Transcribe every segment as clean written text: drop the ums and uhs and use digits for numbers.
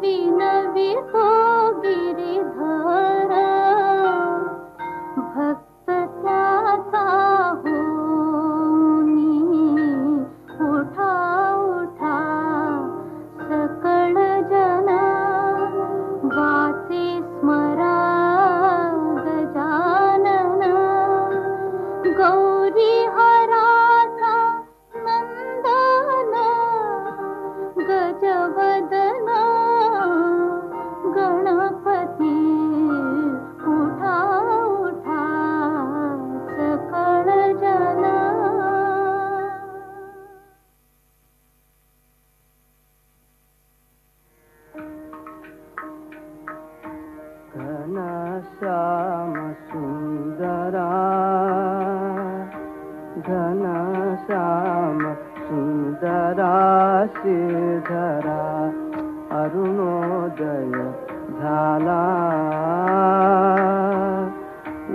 विनवी हो गिरिधर भक्त त्याचा होनी उठा उठा सकळ जन वाचे स्मरा गजानन गौरी हराचा नंदन गजवदन गणपती उठा उठा सकळ जन घनश्याम सुंदरा घनश्याम सुंदरा श्रीधरा अरुणोदय झाला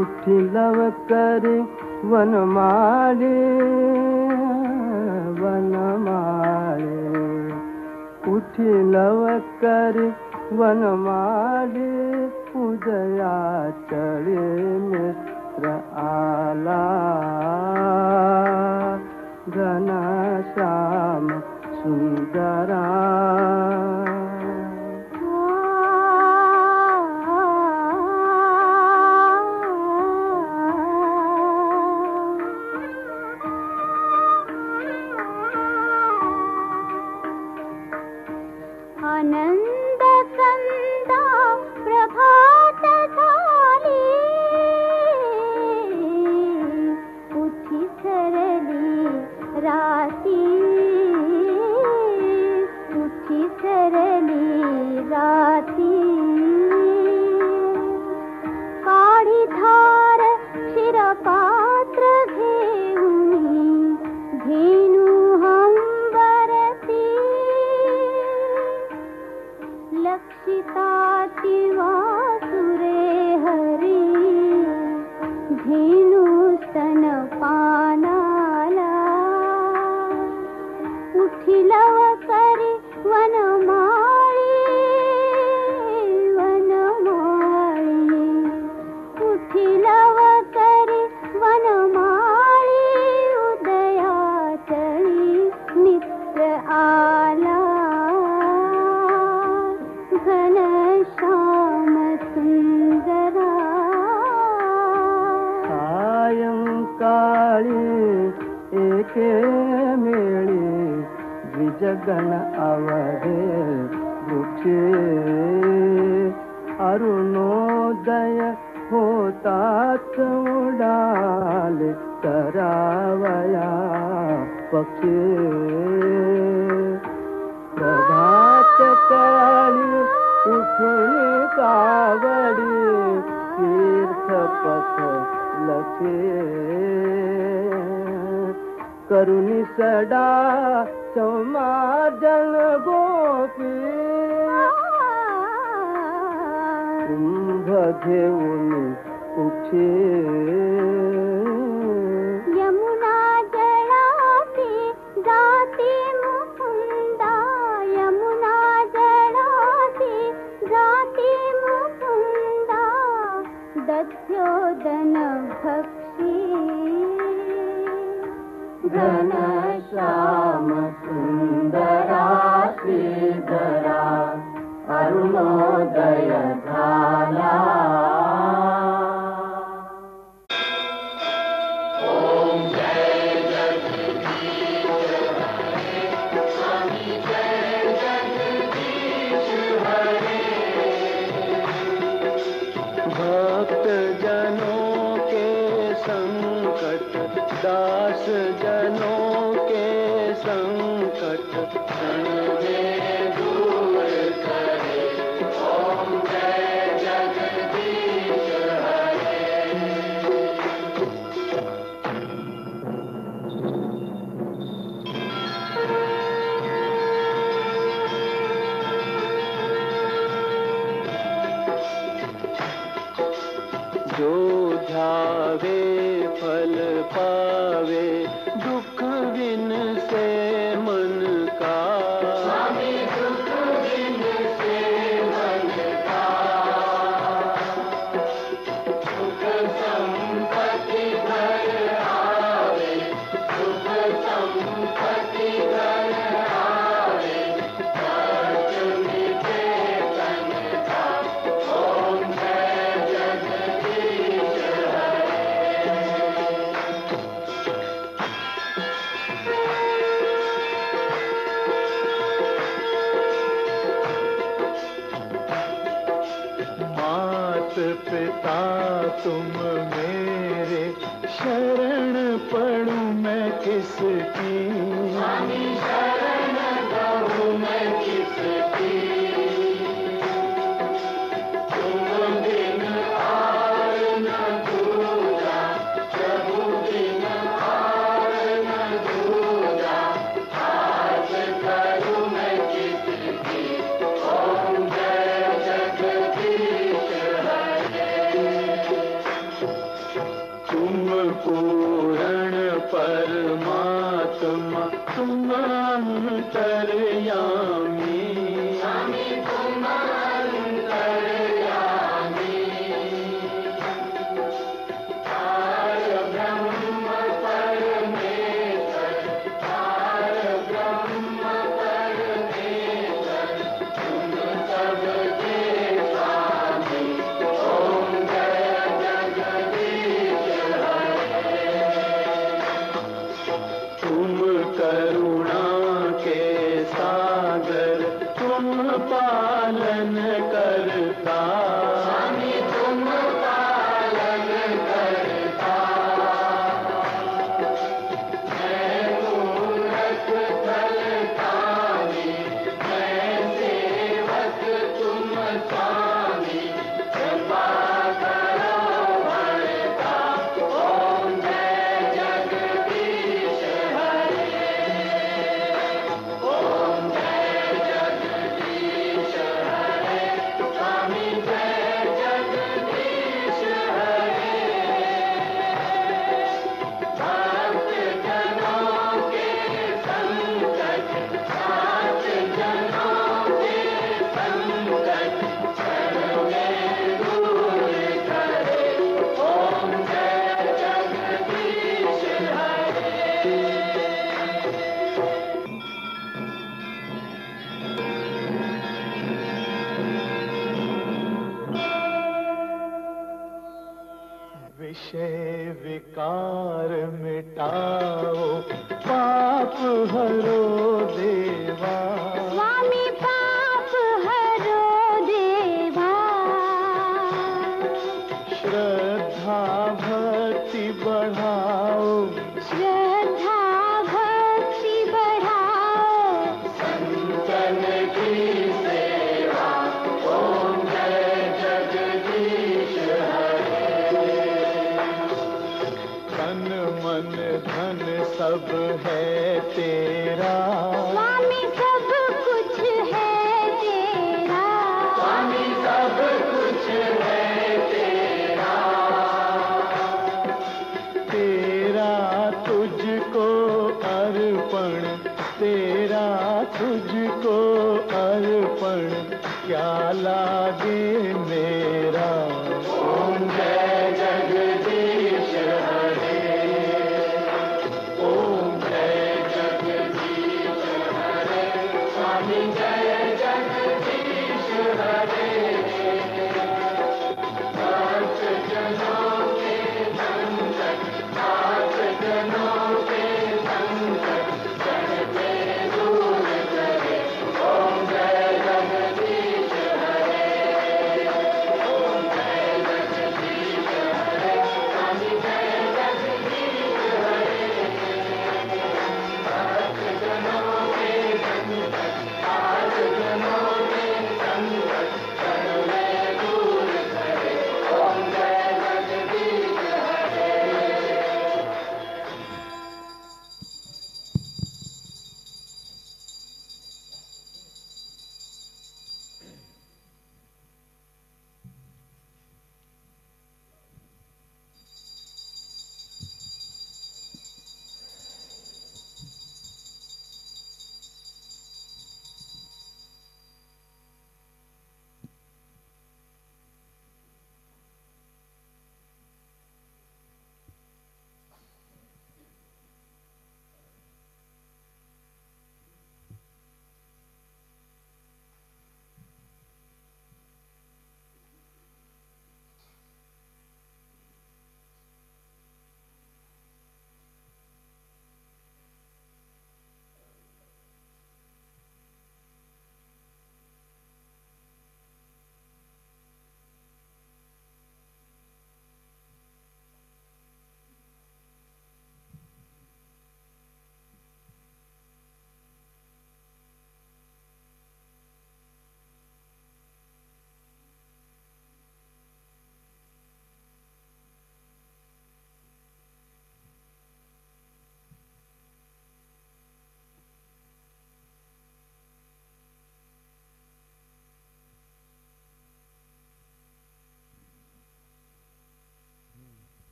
उठी लवकरी वनमाळे वनमाळे उठी लवकरी वनमाळे उदया चळे मित्र आला घनश्याम सुंदरा आनंद कंदा प्रभात झाली उठी सरली राती उठी सरली राती काढी धार क्षीरपात्र घेऊनी धेनु हंबरती लक्षिताति वासुरे हरी धेनु स्तनपानाला उठी लवकरी वनमाळी वनमाळी उठी लवकरी वनमाळी उदया चळी मित्र आला घनश्याम सुंदरा सायंकाळी एके मेळी द्विजगण आवरे वृक्षे अरुणोदय होताच उडाले करावया पक्षी प्रभात काळी उठून कावडी तीर्थपथ लखे करुणी सडा समाजन गोपी कुंभ घेऊन उठे यमुना जळाती जाती मुकुंदा यमुना जळाती जाती मुकुंदा दध्योदन भक्षी घनश्याम सुंदरा श्रीधरा अरुणोदय झाला भक्त जनों के संकट दास जनों के संकट क्षण में दूर करे ओम जय जगदीश हरे जो ध्यावे फल पावे दुख विन से मन का स्वामी दुख विन से मात पिता तुम मेरे, शरण पढ़ूं मैं किसकी? स्वामी शरण कहूं मैं किसकी? तुम बिन आर न दूजा, प्रभु बिन आर न दूजा, हाथ करूं मैं किसकी? ओम जय जगदीश हरे। तुम पूर्ण परमात्मा, तुम अंतर्यामी, स्वामी तुम अंतर्यामी। पार ब्रह्म परमेश्वर, पार ब्रह्म परमेश्वर, तुम सबके स्वामी। ओम जय जगदीश हरे। तुम करुणा के सागर, तुम पालन करता, स्वामी तुम पालन करता। मैं मूरख फलदानी, मैं सेवक तुम स्वामी, कृपा करो भरता। ओम जय जगदीश हरे। ओम जय जगदीश हरे। स्वामी जय जगदीश हरे। भक्त जनों के संकट, साथ जनों के संकट, क्षण में दूर करे। ओम जय जगदीश हरे। विषय विकार मिटाओ, पाप हरो देवा, स्वामी पाप हरो देवा। श्रद्धा भक्ति बढ़ाओ, श्रद्धा भक्ति बढ़ाओ, संतन की सेवा। ओम जय जगदीश हरे। तन मन धन सब है तेरा, स्वामी सब कुछ है तेरा। स्वामी सब कुछ है तेरा। तेरा तुझको अर्पण, तेरा तुझको अर्पण, क्या लागे मेरा? ओम जय जगदीश हरे। ओम जय जगदीश हरे। स्वामी जय जगदीश हरे। भक्त जनों के संकट, साथ जनों के संकट, क्षण में दूर करे। ओम जय जगदीश हरे। ओम जय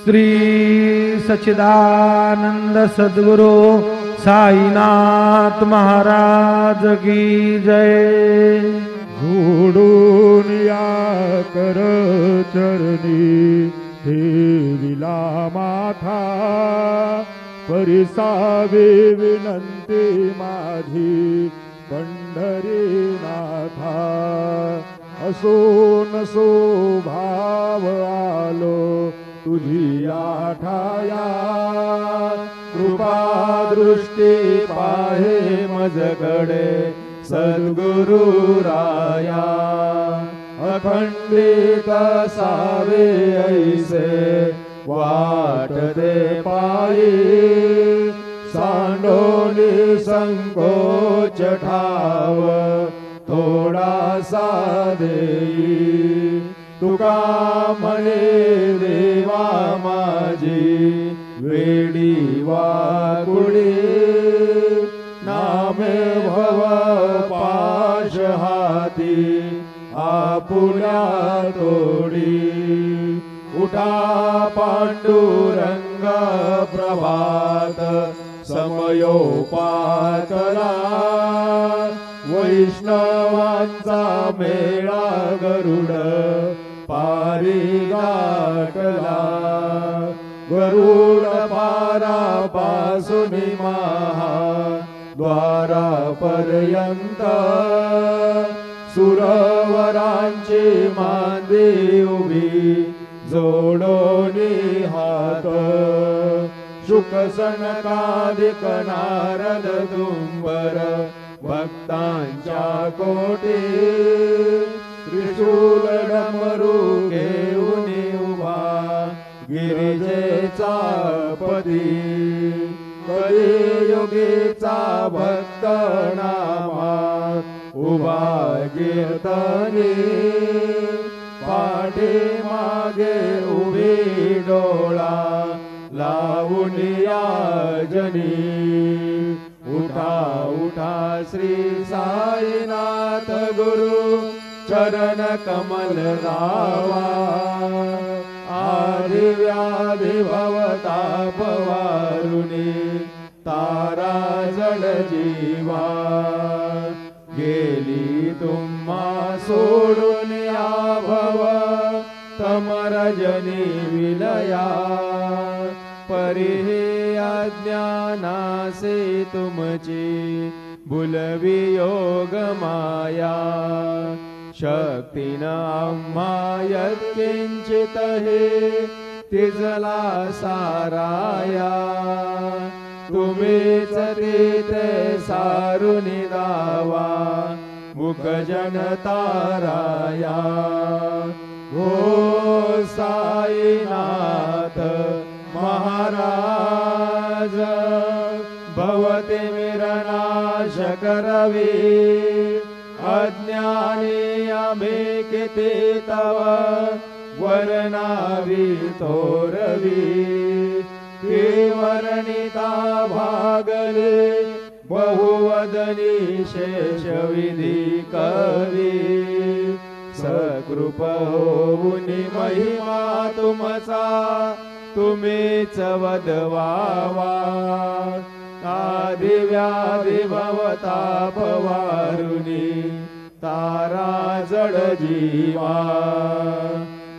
श्री सच्चिदानंद सद्गुरु साईनाथ महाराज की जय। जोडून या कर चरणी ठेविला माथा, परिसावी विनंती माझी पंढरीनाथा। असो नसो भाव आलो तुझी आठाया, कृपा दृष्टी पाहे मजकडे सद्गुरु राया। अखंडित सावे ऐसे वाट दे पायी, सांडोनी संकोच ठाव थोडासा देई। तुका म्हणे देवा माझी वेडी वाकुडी, नामे भव पाश हाती आपुल्या तोडी। उठा पांडुरंग प्रभात समयोपातला, वैष्णवांचा मेळा गरुड पारी गाठला। गरुड पारापासून महा द्वारापर्यंत, सुरवरांची मांदी उभी जोडोनी हात। शुक सनकादिक नारद दुंबर भक्तांच्या कोटी, त्रिशूल डमरू घेऊन उभा गिरिजेचा पदी। कलियुगीचा भक्त नामात उभा कीर्तनी, पाठी मागे उभी डोळा लावून याजनी। उठा उठा श्री साईनाथ गुरु चरण कमल लावा। आदि व्याधि भवताप वारुणी तारा जड जीवा। गेली तुम्हा सोडून या भव तमरजनी विलया। परिहे अज्ञानासे तुमची भुलवी योग माया। शक्तीन आम्हा यत्किंचित हे तिजला साराया। तुम्हीच तेथे सारुनी दावा मुख जनताराया। हो साईनाथ महाराज भवते विरनाश करवी। अज्ञानी आम्ही किती तव वर्णावी तोरवी। वर्णिता भागले बहुवदनी शेषविधी कवी। सकृप होऊनी महिमा तुमचा तुम्हीच वदवावा। आदि व्याधि भवताप वारुणी तारा जड जीवा।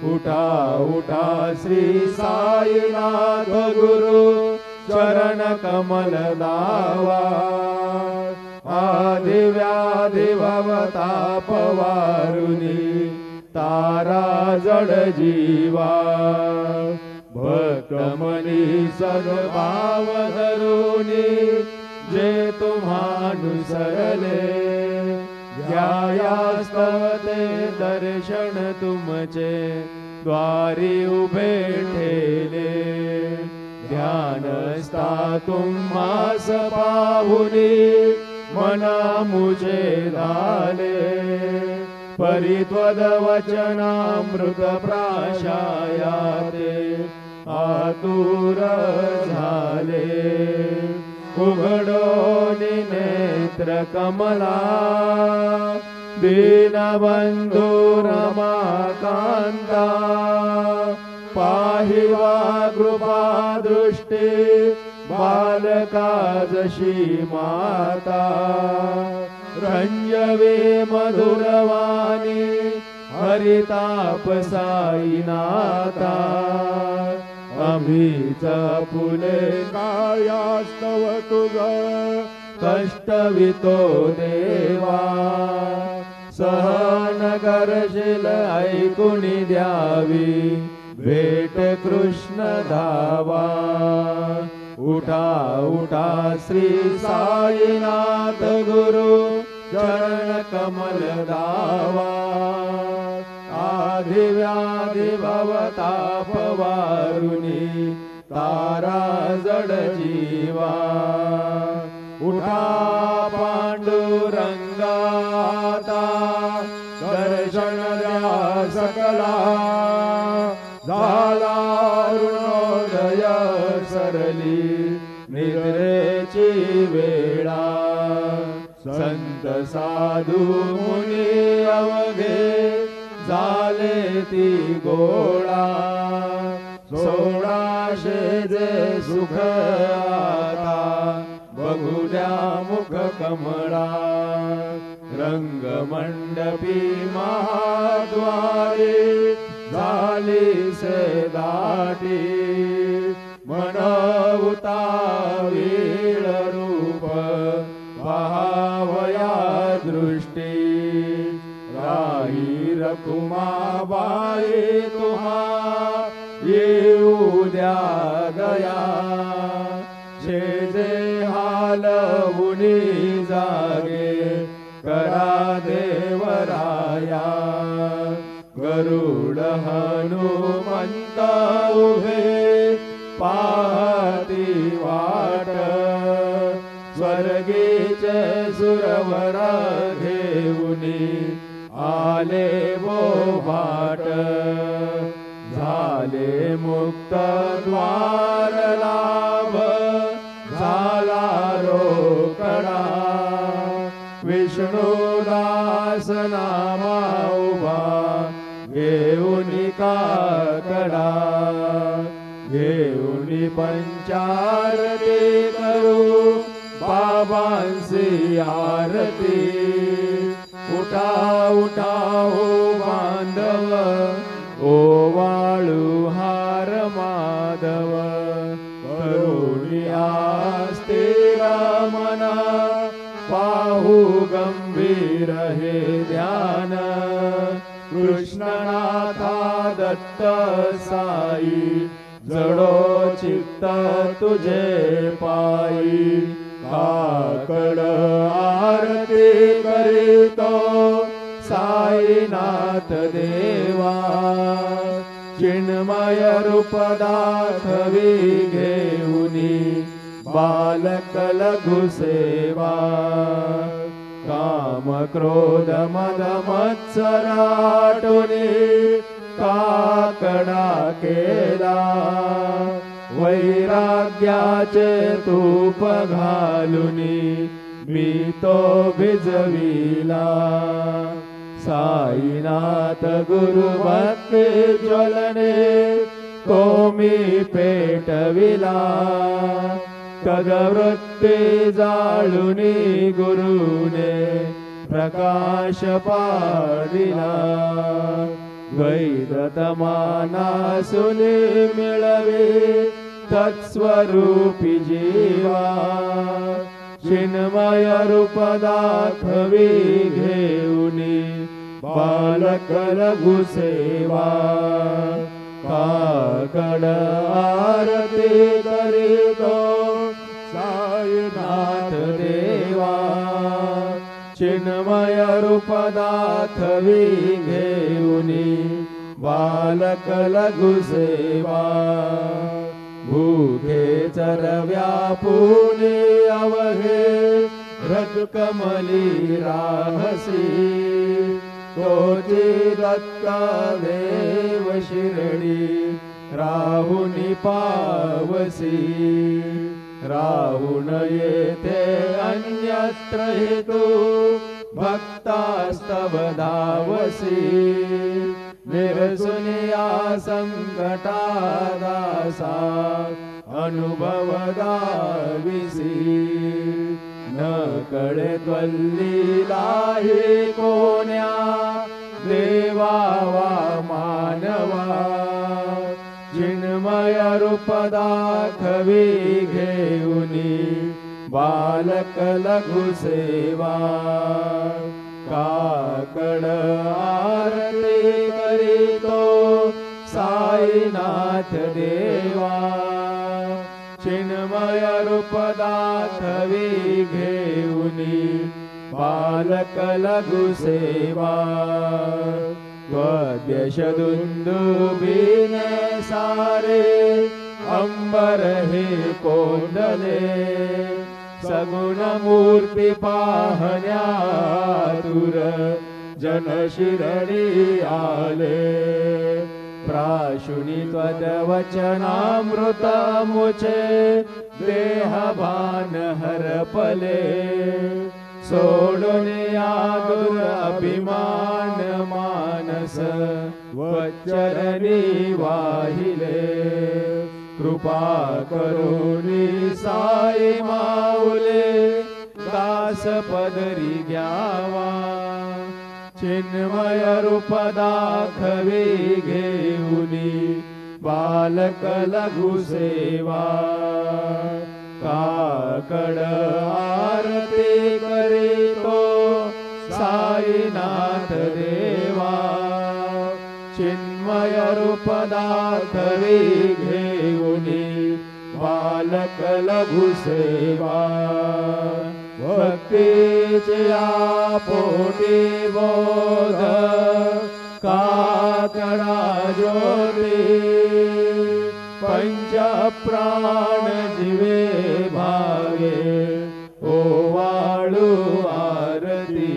उठा उठा श्री साईनाथ गुरु चरण कमल लावा। आदि व्याधि भवताप वारुणी तारा जड जीवा। भक्त मनी सद्भाव धरुनी जे तुम्हानुसरले। ध्यायास्तवते दर्शन तुमचे द्वारी उभे ठेले। ध्यानस्था तुम्हास पाहुनी मना मुझे झाले। परित्वद वचनामृत प्राशायाते आतुर झाले। उघडोनी नेत्र कमला दीनबंधू रमाकांता। पाहि वा कृपा दृष्टी बालका जशी माता रंजवे मधुरवाणी हरितापसाईनाथा आम्हीच फुले कायास्तव तुझ कष्टवितो देवा सहन करशील ऐकुनी द्यावी भेट कृष्ण धावा उठा उठा श्री साईनाथ गुरु चरण कमल दावा आधी व्याधी भवताप वारुणी तारा जड जीवा उठा पांडुरंगाता दर्शन द्या सकला झाला अरुणोदय सरली निद्रेची वेळा संत साधू मुनी अवघे झाले ती गोळा सोळाशे जे सुख आता बघू द्या मुख कमळा रंगमंडपी महाद्वारे झाली से दाटी मनवता वीळ रूप पहावया दृष्टी राही रकुमाबाई तुहा येऊ द्या दया शेजे हालवुनी जागे करा देवराया गरुड हनुमंत उभे पाहती वाट स्वर्गीचे सुरवर घेऊनी आले बोभाट झाले मुक्त द्वार लाभ झाला रोकडा विष्णुदास नामा उभा घेऊनी काकडा घेऊनी पंचारती करू बाबांसी आरती उठा उठा हो बांधव ओ वाळू हार माधव करुणी आस्थिर मना पाहू गंभीर हे ध्यान कृष्णनाथा दत्त साई जडो चित्त तुझे पायी काकड आरती करीतो साईनाथ देवा चिन्मय रूप दाखवी घेऊनी बालक लघु सेवा काम क्रोध मद मत्सराटुनी काकडा केला वैराग्याचे तूप घालुनी मी तो भिजविला साईनाथ गुरु भक्ती ज्वलने तो मी पेटविला तदवृत्ती जाळुनी गुरुने प्रकाश पाडिला द्वैतमानासुने मिळवे तत्स्वरूपी जीवा चिन्मय रूप दाखवी घेऊनी बालक लघु सेवा काकड आरती करीतो साईनाथ देवा चिन्मय रूप दाखवी घेऊनी बालक लघु सेवा भूखे चरव्या पुणे अवघे रजकमली राहसी तोची दत्ता देव शिरडी राहुनी पावसी राहुन येथे अन्यत्र हेतु भक्तास्तव धावसी निरसुनिया संकटा दासा अनुभव दाविसी न कळे त्वल्लीलाही कोण्या देवा वा मानवा चिन्मय रूप दाखवी घेऊनी बालक लघु सेवा काकड आरती करीतो साईनाथ देवा चिन्मय रूप दाखवी घेऊनी बालक लघु सेवा त्वद्यशदुन्दुभिने सारे अंबर हे कोंडले सगुण मूर्ती पाहण्यातुर जन शिरडी आले प्राशुनी त्वद्वचनामृत मुचे देहभान हरपले सोडून आदुर अभिमान मानस वचरणी वाहिले कृपा करुणी साई माऊले दास पदरी घ्यावा चिन्मय रूप दाखवी घेऊनी बालक लघु सेवा काकड आरती करीतो साईनाथ देवा चिन्मय रूप दाखवी घेऊनी बालक लघु सेवा भक्तीचे पोटी बोध काकडा ज्योती पंच प्राण जीवे भावे ओवाळू आरती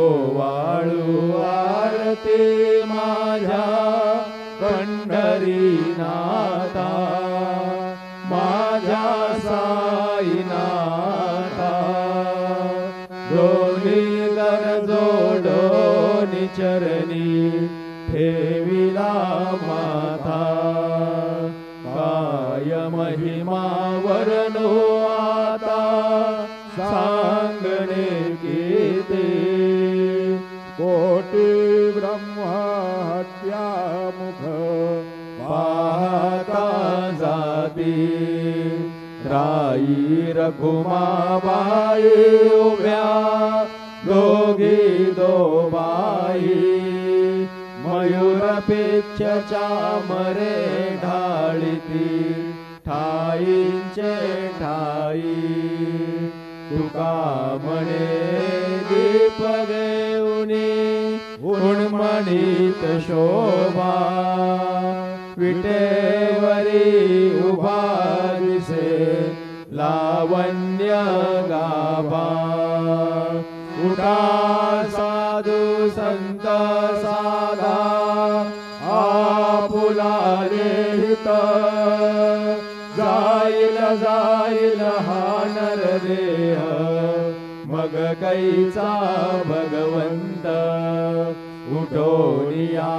ओवाळू आरती माझ्या पंढरीनाथा माझ्या साईनाथा दोन्ही कर जोडोनी चरणी ठेविला माथा काय महिमा वर्णो आता सांगणे किती कोटी ब्रह्महत्या मुख पाहता जाती राई रघुमाबाई उभ्या दोघी दोबाई मयूरपेक्ष चामरे ढाळीती ठाईंचे ठाई तुका म्हणे दीप घेऊनी उन्मणित शोभा विटेवरी उभा दिसे लावण्य गाभा उठा साधू संत साधा आपुला रेहित जाईल जाईल हा नरदेह मग कैचा भगवंत उठोनिया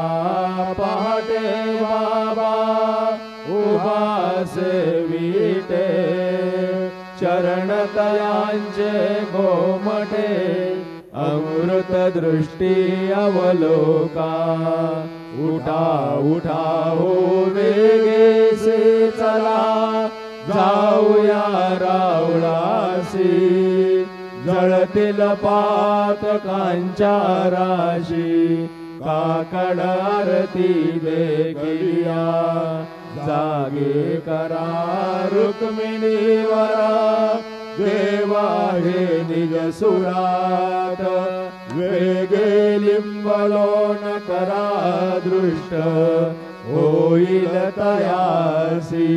पहाटे बाबा उभासे विटे चरण तयांचे गोमटे अमृत दृष्टी अवलोका उठा उठा हो वेगेसे चला जाऊया रावळासी जळतील पातकांच्या राशी काकड आरती देखिया जागे करा रुक्मिणीवरा देवा हे निज सुरात वेगे लिंबलोन करा दृष्ट होईल तयासी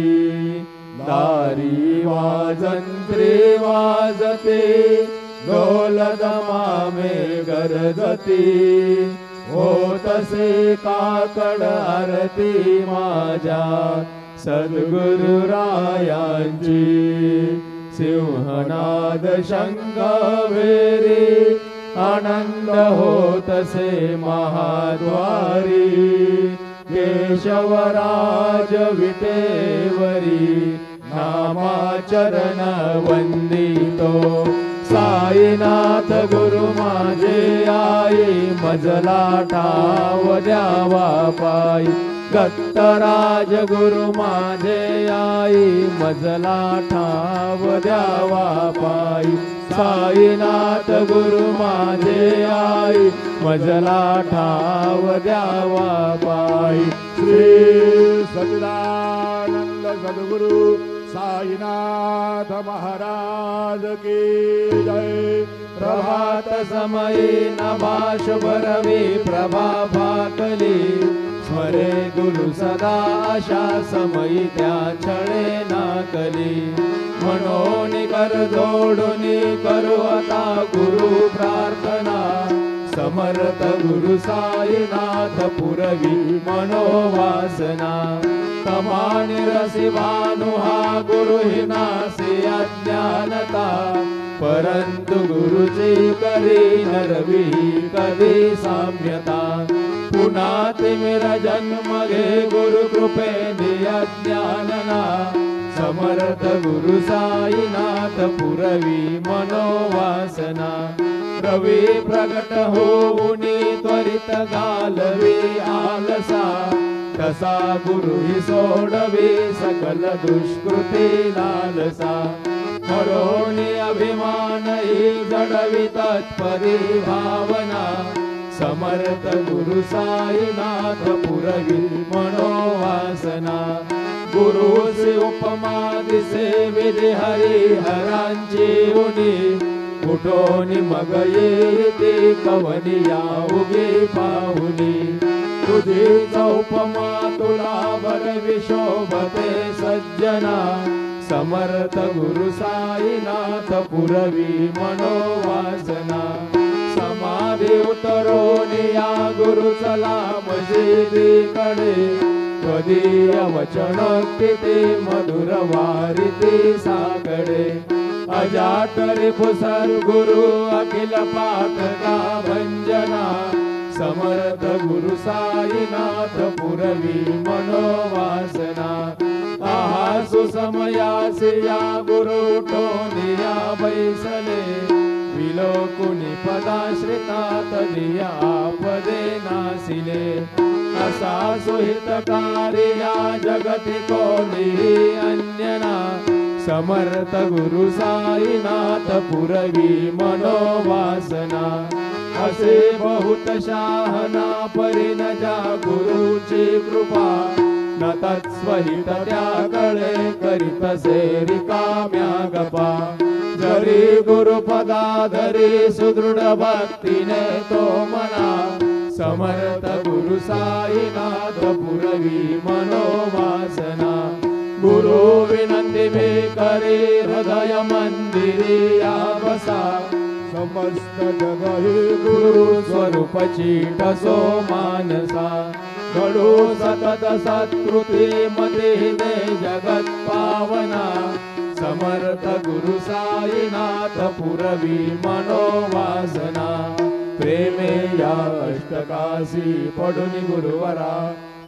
दारी वाजंत्री वाजते ढोल दमामे गरजती होतसे काकड आरती माझ्या सद्गुरुरायांची सिंहनाद शंख वेरी आनंद होतसे महाद्वारी केशवराज विटेवरी नामाचरण वंदितो साईनाथ गुरु माझे आई मजला ठाव द्यावा पायी दत्तराज गुरु माझे आई मजला ठाव द्यावा पायी साईनाथ गुरु माझे आई मजला ठाव द्यावा पायी श्री सच्चिदानंद सद्गुरु साईनाथ महाराज की जय। प्रभात समयी नभाश भरवी प्रभा भाकली स्मरे गुरु सदा अशा समयी त्या छळे नाकली म्हणून कर जोडुनी करू आता गुरु प्रार्थना समर्थ गुरु साईनाथ पुरवी मनोवासना तमानि रसी भानु हा गुरु हि नासी अज्ञानता परंतु गुरुची करी नरवी कधी साम्यता पुन्हा तिमिर जन्म घे गुरु कृपेने अज्ञानना समर्थ गुरु साईनाथ पुरवी मनोवासना रवी प्रगट होऊनी त्वरित घालवी आलसा तसा गुरु हि सोडवी सकल दुष्कृती लालसा म्हणून अभिमान हि जडवी तत्परी भावना समर्थ गुरु साईनाथ पुरवी मनोवासना गुरुसी उपमा दिसे विधी हरिहरांची उनी कुठोनी मग येते कवनिया उगे पाहुनी तुझीच उपमा तुला बरवी शोभते सज्जना समर्थ गुरु साईनाथ पुरवी मनोवासना समाधी उतरोनी या गुरु चला मशिदीकडे कधीय वचन किती मधुर वारिती साकडे अजाटरी पुसर गुरु अखिल पाठका भंजना समर्थ गुरु साईनाथ पुरवी मनोवासना आहा सुसमयासी या गुरु टोनिया बैसले विलोकुनी पदाश्रिता तदिया पदे नासिले असा सुहितकारी या जगति कोणी अन्यना समर्थ गुरु साईनाथ पुरवी मनोवासना असे बहुत शाहना परिन जा गुरुची कृपा न तत्स्वहित त्याकडे करीतसे रिकाम्या गपा जरी गुरुपदा धरी सुदृढ भक्तीने तो मना समर्थ गुरु साईनाथ पुरवी मनोवासना गुरु विनंती भी करे हृदय मंदिरी या बसा समस्त जग हे गुरु स्वरूप चीटसो मानसा घडू सतत सत्कृती मते दे जगत पावना समर्थ गुरु साईनाथ पुरवी मनोवासना प्रेमे या अष्टकाशी पडुनी गुरुवरा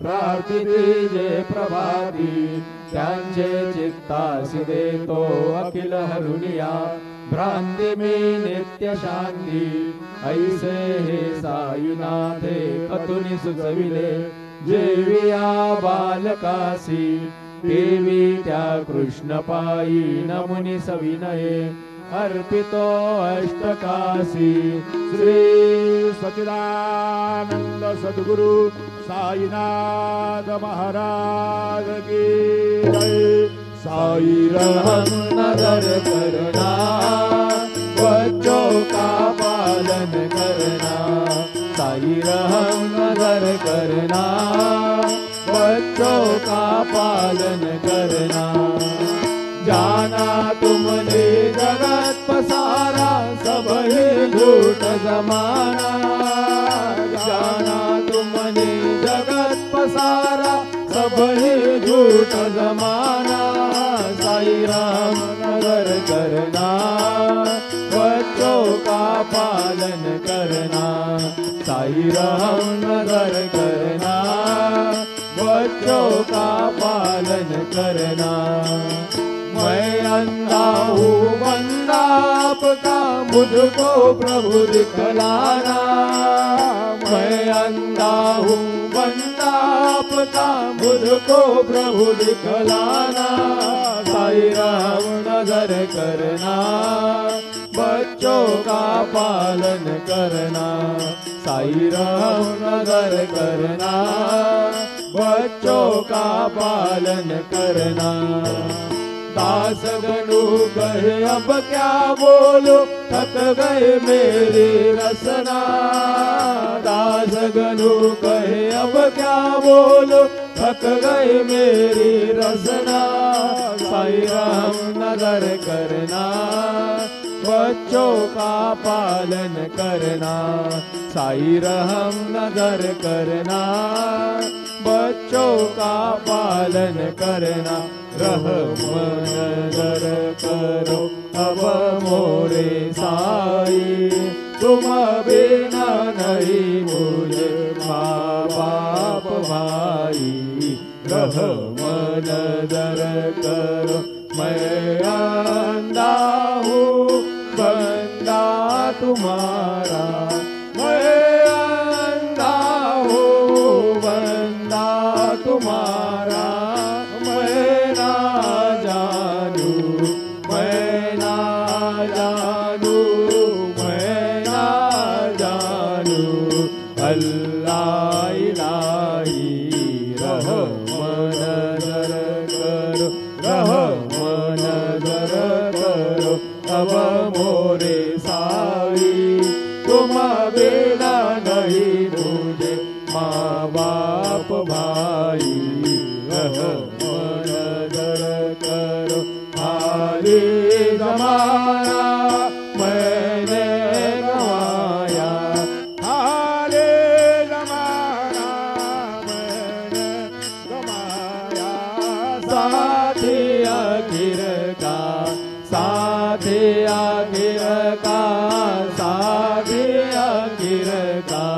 प्रार्थिते जे प्रभाती त्यांचे चित्तासी देतो अखिल हरुनिया भ्रांती मी नित्य शांती ऐसे हे साईनाथे कतुनी सुचविले जेविया बालकासी देवी त्या कृष्ण पायी नमुनी सविनये अर्पितो अष्टकाशी श्री सच्चिदानंद सद्गुरु साईनाथ महाराज की जय। साई रहम नजर करना बच्चों का पालन करना साई रहम नजर करना बच्चों का पालन करना जाना तुमने जगत पसारा सब ही झूठ जमाना जाना तुमने जगत पसारा सब ही झूठ जमाना साई राम नगर करना बच्चों का पालन पालन करना, साई रहम नजर करना, बच्चों का पालन करना। मैं अंधा हूँ बंदा आपका, मुझको प्रभु दिखलाना। मैं अंधा हूँ बंदा आपका, मुझको प्रभु दिखलाना। साई राम नजर करना, बच्चों का पालन करना। साई राम नजर करना, बच्चों का पालन करना। दास गनु कहे अब क्या बोलो, थक गए मेरी रसना। दास गनु कहे अब क्या बोलो, थक गए मेरी रसना। साई राम नजर करना, बच्चों का पालन करना। साई राम नजर करना, बच्चों का पालन करना। रहम नजर करो अब मोरे साई, तुम बिना नहीं मुझे माँ बाप भाई। रहम नजर करो मैं अंधा हूँ बंदा तुम्हारा। मैं अंधा हूँ बंदा तुम्हारा। मैं ना जानू, मैं ना जानू, मैं ना जानू अल्लाह इलाही। रहम नजर करो, रहम नजर करो अब मोरे साई। तुम बिना नहीं मुझे माँ बाप भाई। रहम नजर करो हाली जमाना मैंने गवाया। हाले जमाना मैंने गमाया। साथी आखिर का, साथी आखिर का, साथी आखिर का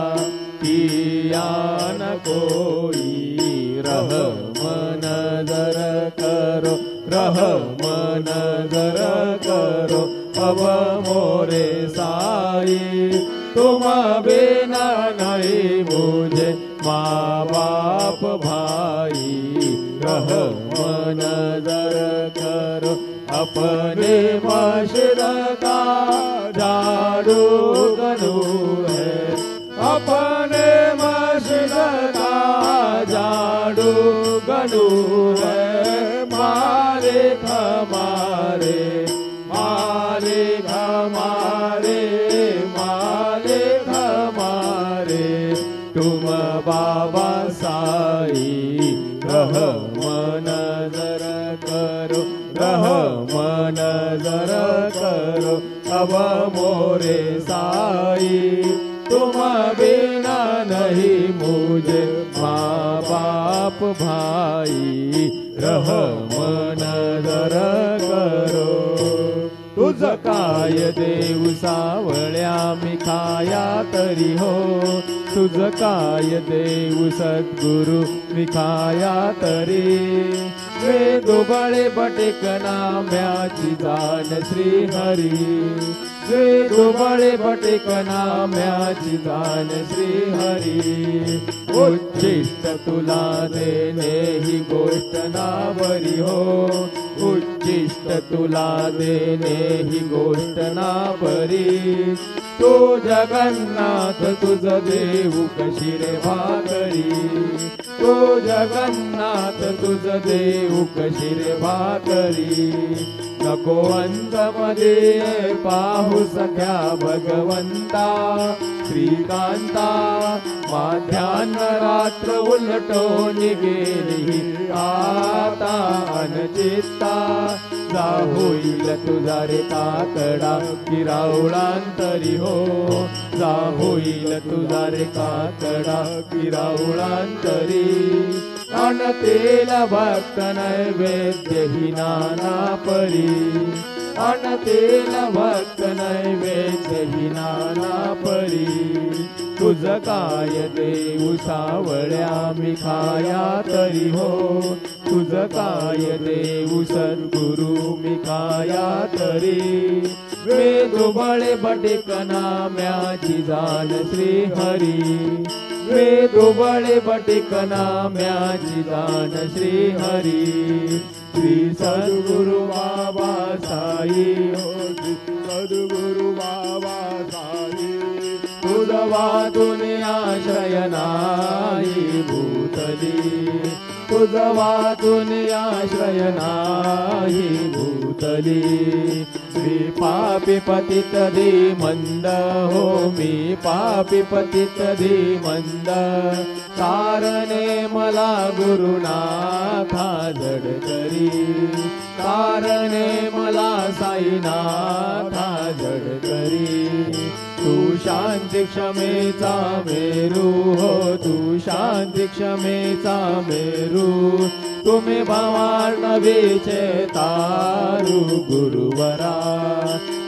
किया न कोई। रहम नजर करो, रहम नजर करो अब मोरे साई। तुम बिना नहीं मुझे माँ बाप भाई। रहम नजर करो अपने मशर का झाड़ू गनू है। अपने मशर का झाड़ू गनू है। मालिक हमारे, मालिक हमारे, मालिक हमारे तुम बाबा साई। रहम नजर करो, रहम नजर करो अब मोरे साई। तुम बिना नहीं मुझे माँ बाप भाई। रहम नजर करो तुझ काय देव सावळ्या मी खाया तरी हो। तुझ काय देव सद्गुरु मी खाया तरी। वे दुबळे बटेक नाम्याची जाण श्री हरी। वे दुबळे बटेक नाम्याची जाण श्री हरी। उच्चिष्ट तुला देणे ही गोष्ट ना बरी हो। उच्चिष्ट तुला देणे ही गोष्ट ना बरी। तो जगन्नाथ तुझ देऊ कशी रे भाकरी। तो जगन्नाथ तुझ देऊ कशी रे भाकरी। नको अंतमध्ये पाहू सख्या भगवंता। श्रीकांता माध्यान्ह रात्र उलटून गेली आता अनचित्ता। जा होईल तुझा रे काकडा किरावळांतरी हो। जा होईल तुझा रे काकडा किरावळांतरी। आणतेला भक्त नैवेद्य ही नाना परी। आणतील भक्त नैवेद्य ही नाना परी तुझ काय देऊ सावळ्या मी खाया तरी हो तुझ काय देऊ सद्गुरु मी खाया तरी वे दुबळे बटिकना म्याची जाण श्री हरी वे दुबळे बटिकना म्याची जाण श्री हरी श्री सद्गुरु बाबा साई हो श्री सद्गुरु बाबा साई तुझ वाचून आश्रय नाही भूतली तुझ वाचून आश्रय नाही भूतली मी पापी पतित धीमंद हो मी पापी पतित धीमंद कारणे मला गुरुनाथा जड करी कारणे मला साईनाथा जड करी तू शांती क्षमेचा मेरू हो तू शांती क्षमेचा मेरू तुम्ही भवानवीचे तारू गुरुवरा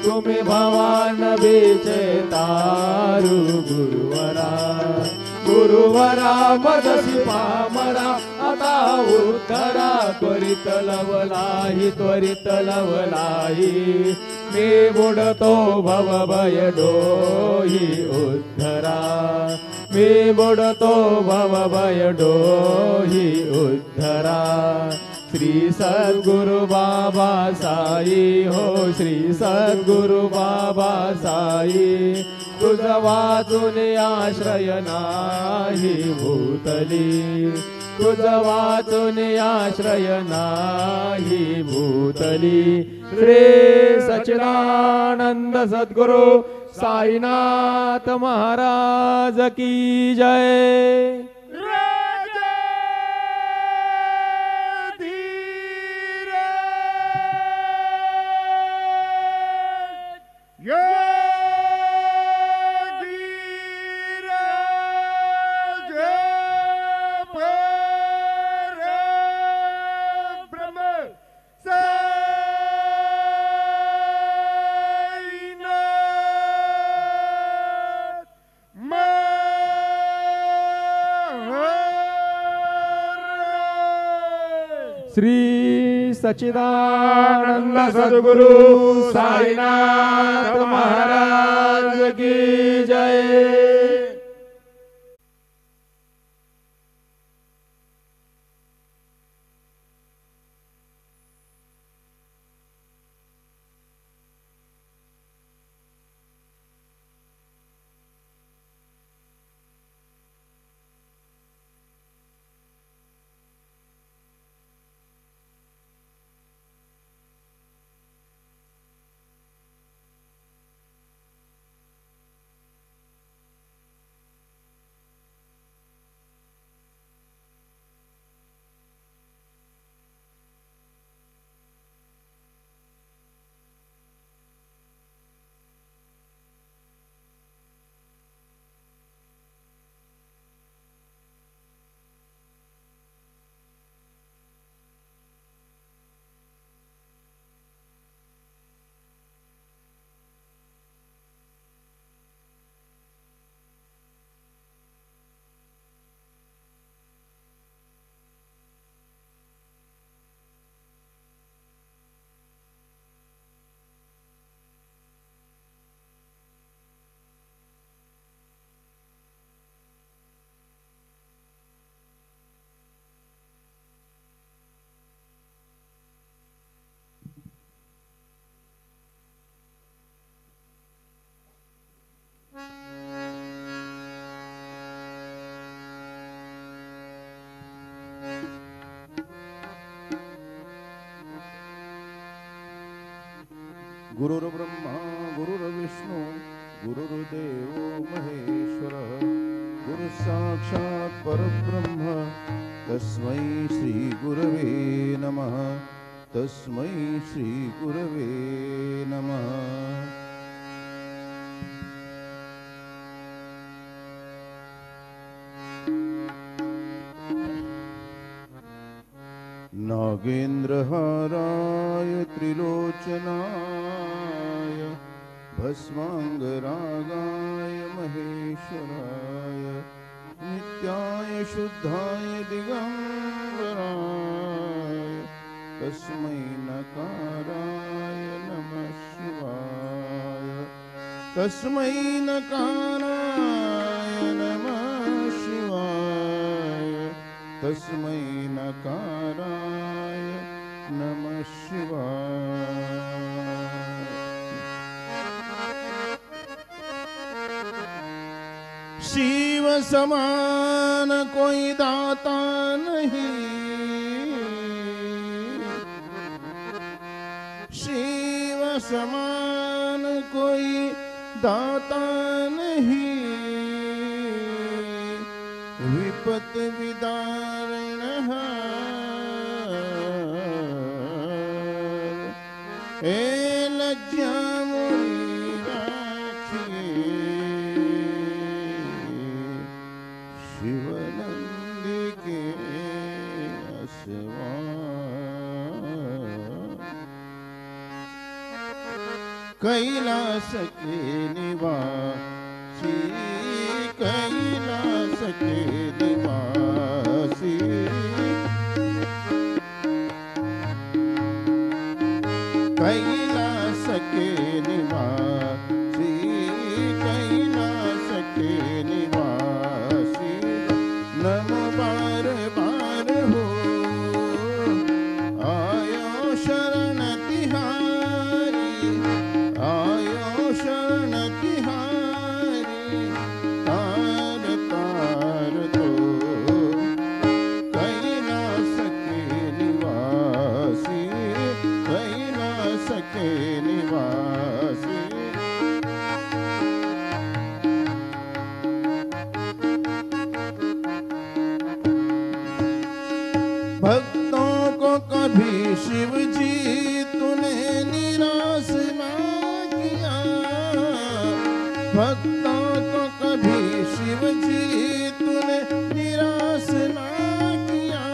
तुम्ही भवानवीचे तारू गुरुवरा गुरुवरा मदसी पामरा आता उद्धरा त्वरित लवलाही त्वरित लवलाही मी बुडतो भवभय डोही उद्धरा मी बुडतो भवभय डोही उद्धरा श्री सद्गुरु बाबा साई हो श्री सद्गुरु बाबा साई तुझ वाचून आश्रय नाही भूतली तुझ वाचून आश्रय नाही भूतली श्री सच्चिदानंद सद्गुरु साईनाथ महाराज की जय श्री सच्चिदानंद सद्गुरु साईनाथ महाराज की जय। गुरुर्ब्रह्मा गुरुर्विष्णु गुरुर्देवो महेश्वरः गुरु साक्षात् परब्रह्म तस्मै श्री गुरवे नमः तस्मै श्री गुरवे नमः। नागेन्द्रहाराय त्रिलोचनाय भस्माङ्गरागाय महेश्वराय नित्याय शुद्धाय दिगम्बराय तस्मै नकाराय नमः शिवाय तस्मै नकाराय नमः शिवाय तस्मै नकाराय नमः शिवाय। शिव समान कोई दाता नहीं, शिव समान कोई दाता नहीं, विपत विदारण ए लज्जा मोरी राखिए शिवनंदी के असवार। कैलास के निवासी कैलास के निवासी कैलास के निवासी कैलास के निवासी नमो बार बार हो आयो शरण तिहारी आयो शरण तिहारी तार तार तो कैलास के निवासी कैलास के निवासी। भक्तों को कभी शिव जी तूने निराश ना किया, भक्तों को कभी शिव जी तूने निराश ना किया।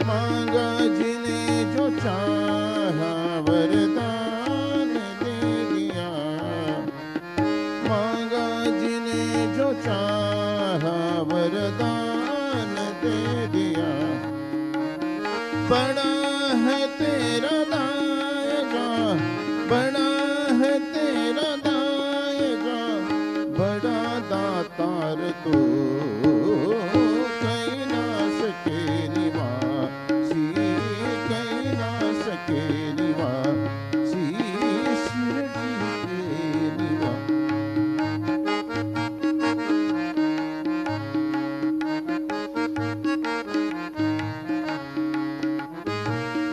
मांगा जिन्हें जो चाहा वरदान दे दिया, मांगा जिन्हें जो चाहा वरदान दे दिया। बड़ा है तेरा दायगा बड़ा है तेरा दायगा बड़ा दातार तू कैलास के निवासी कैलास के निवासी शिरडी के निवासी।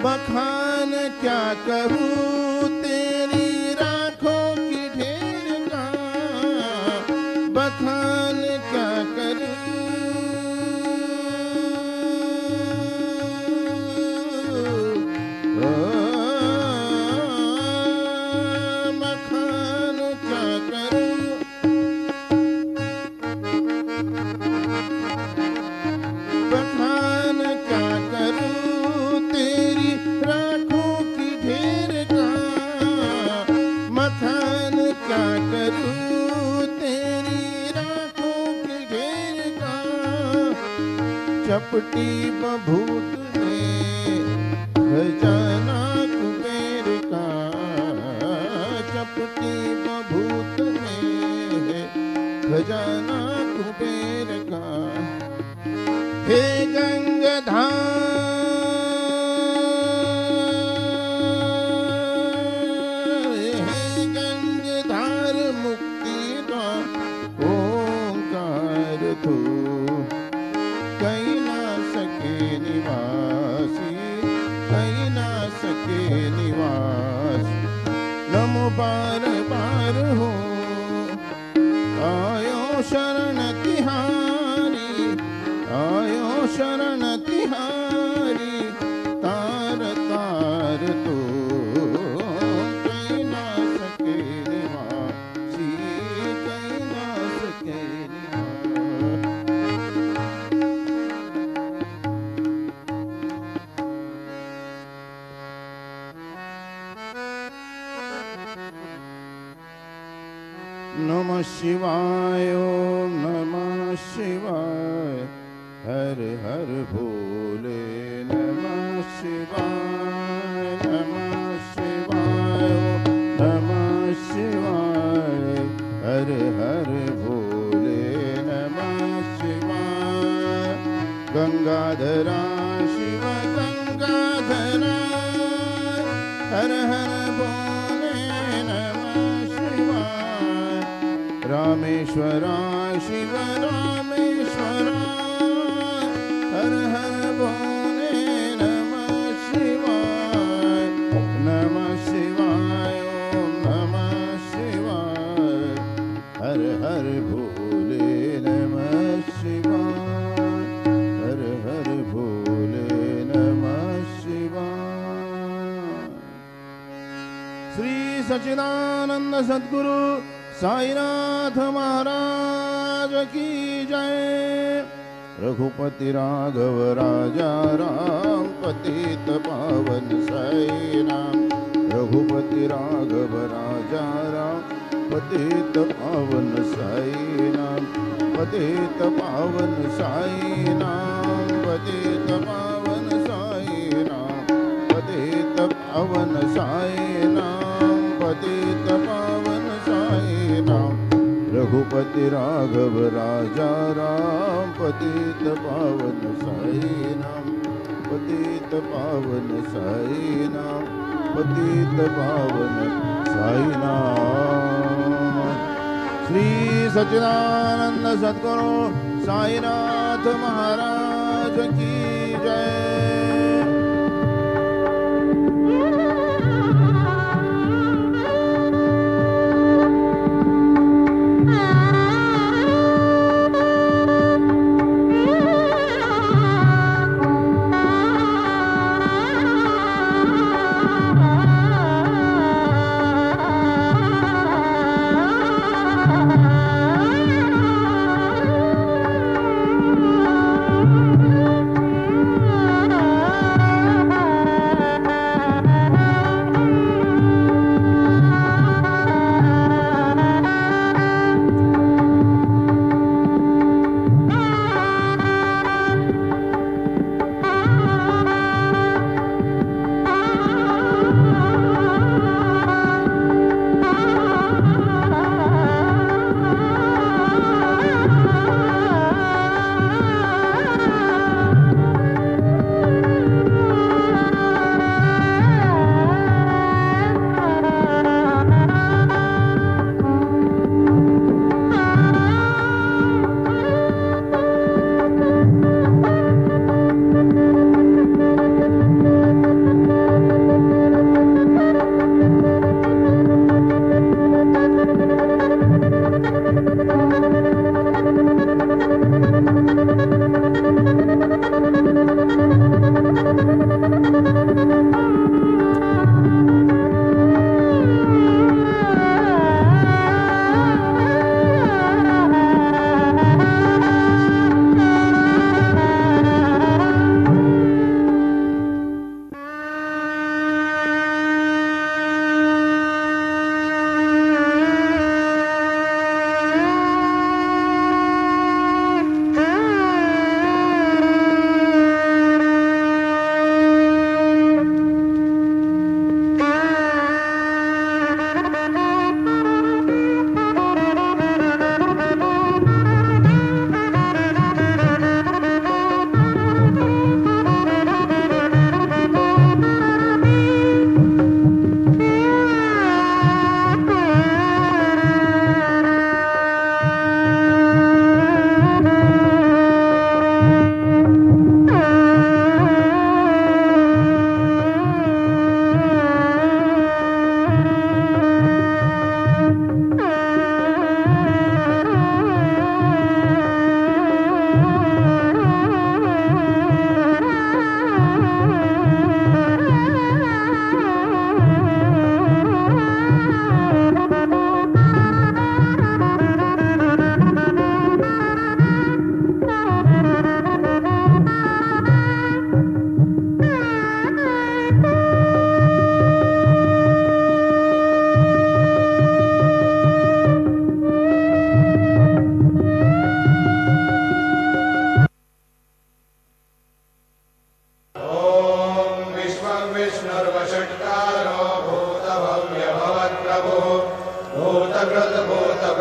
बखान क्या करूं तेरी राखों की ढेर का, बखान क्या करूं बखान क्या करूं बखान क्या करूं तेरी राखों की ढेर का, मखान क्या करूं तेरी राखों की ढेर का। चपटी बभूत में खजाना कुबेर का, चपटी बभूत में है खजाना कुबेर का। हे गंगाधार मुक्ति का ओंकार तू कैलास के निवासी कैलास के निवासी। नमो बार बार हो आयो शरण तिहारी आयो शरण तिहारी तार तार तो कैलास के निवासी कैलास के निवासी। नमः शिवाय ओम नमः शिवाय हर हर भोले नमः शिवाय नमः शिवाय ओम नमः शिवाय हर हर भोले नमः शिवाय गंगाधरा शिव गंगाधरा हर हर भोले नमः शिवाय रामेश्वरा शिव रामेश्वरा हर हर भोले नमः शिवाय ओम नमः शिवाय हर हर भोले नमः शिवाय हर हर भोले नमः शिवाय। श्री सच्चिदानंद सद्गुरु साईनाथ महाराज की जय। रघुपति राघव राजा राम पतित पावन साई राम। रघुपति राघव राजा राम पतित पावन साई राम। पतित पावन साई राम पतित पावन साई राम। पतित पावन साई राम पतित पावन साई राम। रघुपति राघव राजा राम पतित पावन साई राम। पतित पावन साई राम पतित पावन साई राम। श्री सच्चिदानंद सद्गुरु साईनाथ महाराज की जय। Ah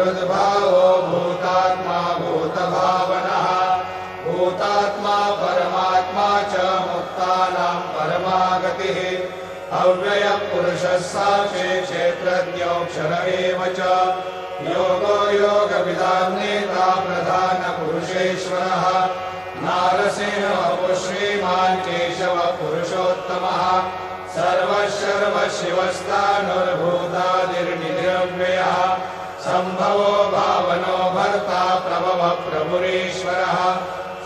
हृद्भावो भूतात्मा भूतभावनः भूतात्मा परमात्मा च मुक्तानां परमागतिः अव्ययः पुरुषः साक्षी क्षेत्रज्ञोऽक्षर एव च योगो योगविदां नेता प्रधानपुरुषेश्वरः नारसिंहः श्रीमान् केशवः पुरुषोत्तमः सर्वशिवस्तानुर्भूतादिर्निरव्ययः सम्भवो भावनो भर्ता प्रभवः प्रभुरीश्वरः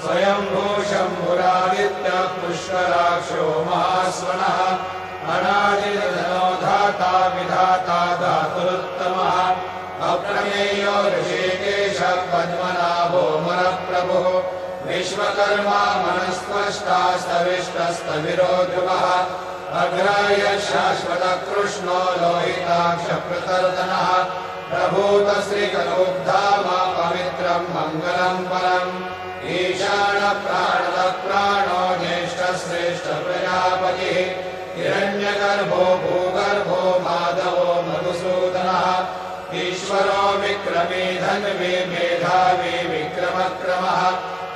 स्वयंभू शम्भुरादित्यः पुष्कराक्षो महास्वनः अनादिर्धनो धाता विधाता धातुरुत्तमः अप्रमेयो ऋषिकेशः पद्मनाभो मरप्रभुः विश्वकर्मा मनस्त्वष्टा स्तविष्टस्तविरो ध्रुवः अग्राह्य शाश्वतः कृष्णो लोहिताक्षप्रतर्दनः प्रभूतश्रीकरोद्धाम पवित्रं मङ्गलं परम् ईशानः प्राणदः प्राणो ज्येष्ठश्रेष्ठ प्रजापतिः हिरण्यगर्भो भूगर्भो माधवो मधुसूदनः ईश्वरो विक्रमी धन्वी मेधावी विक्रमक्रमः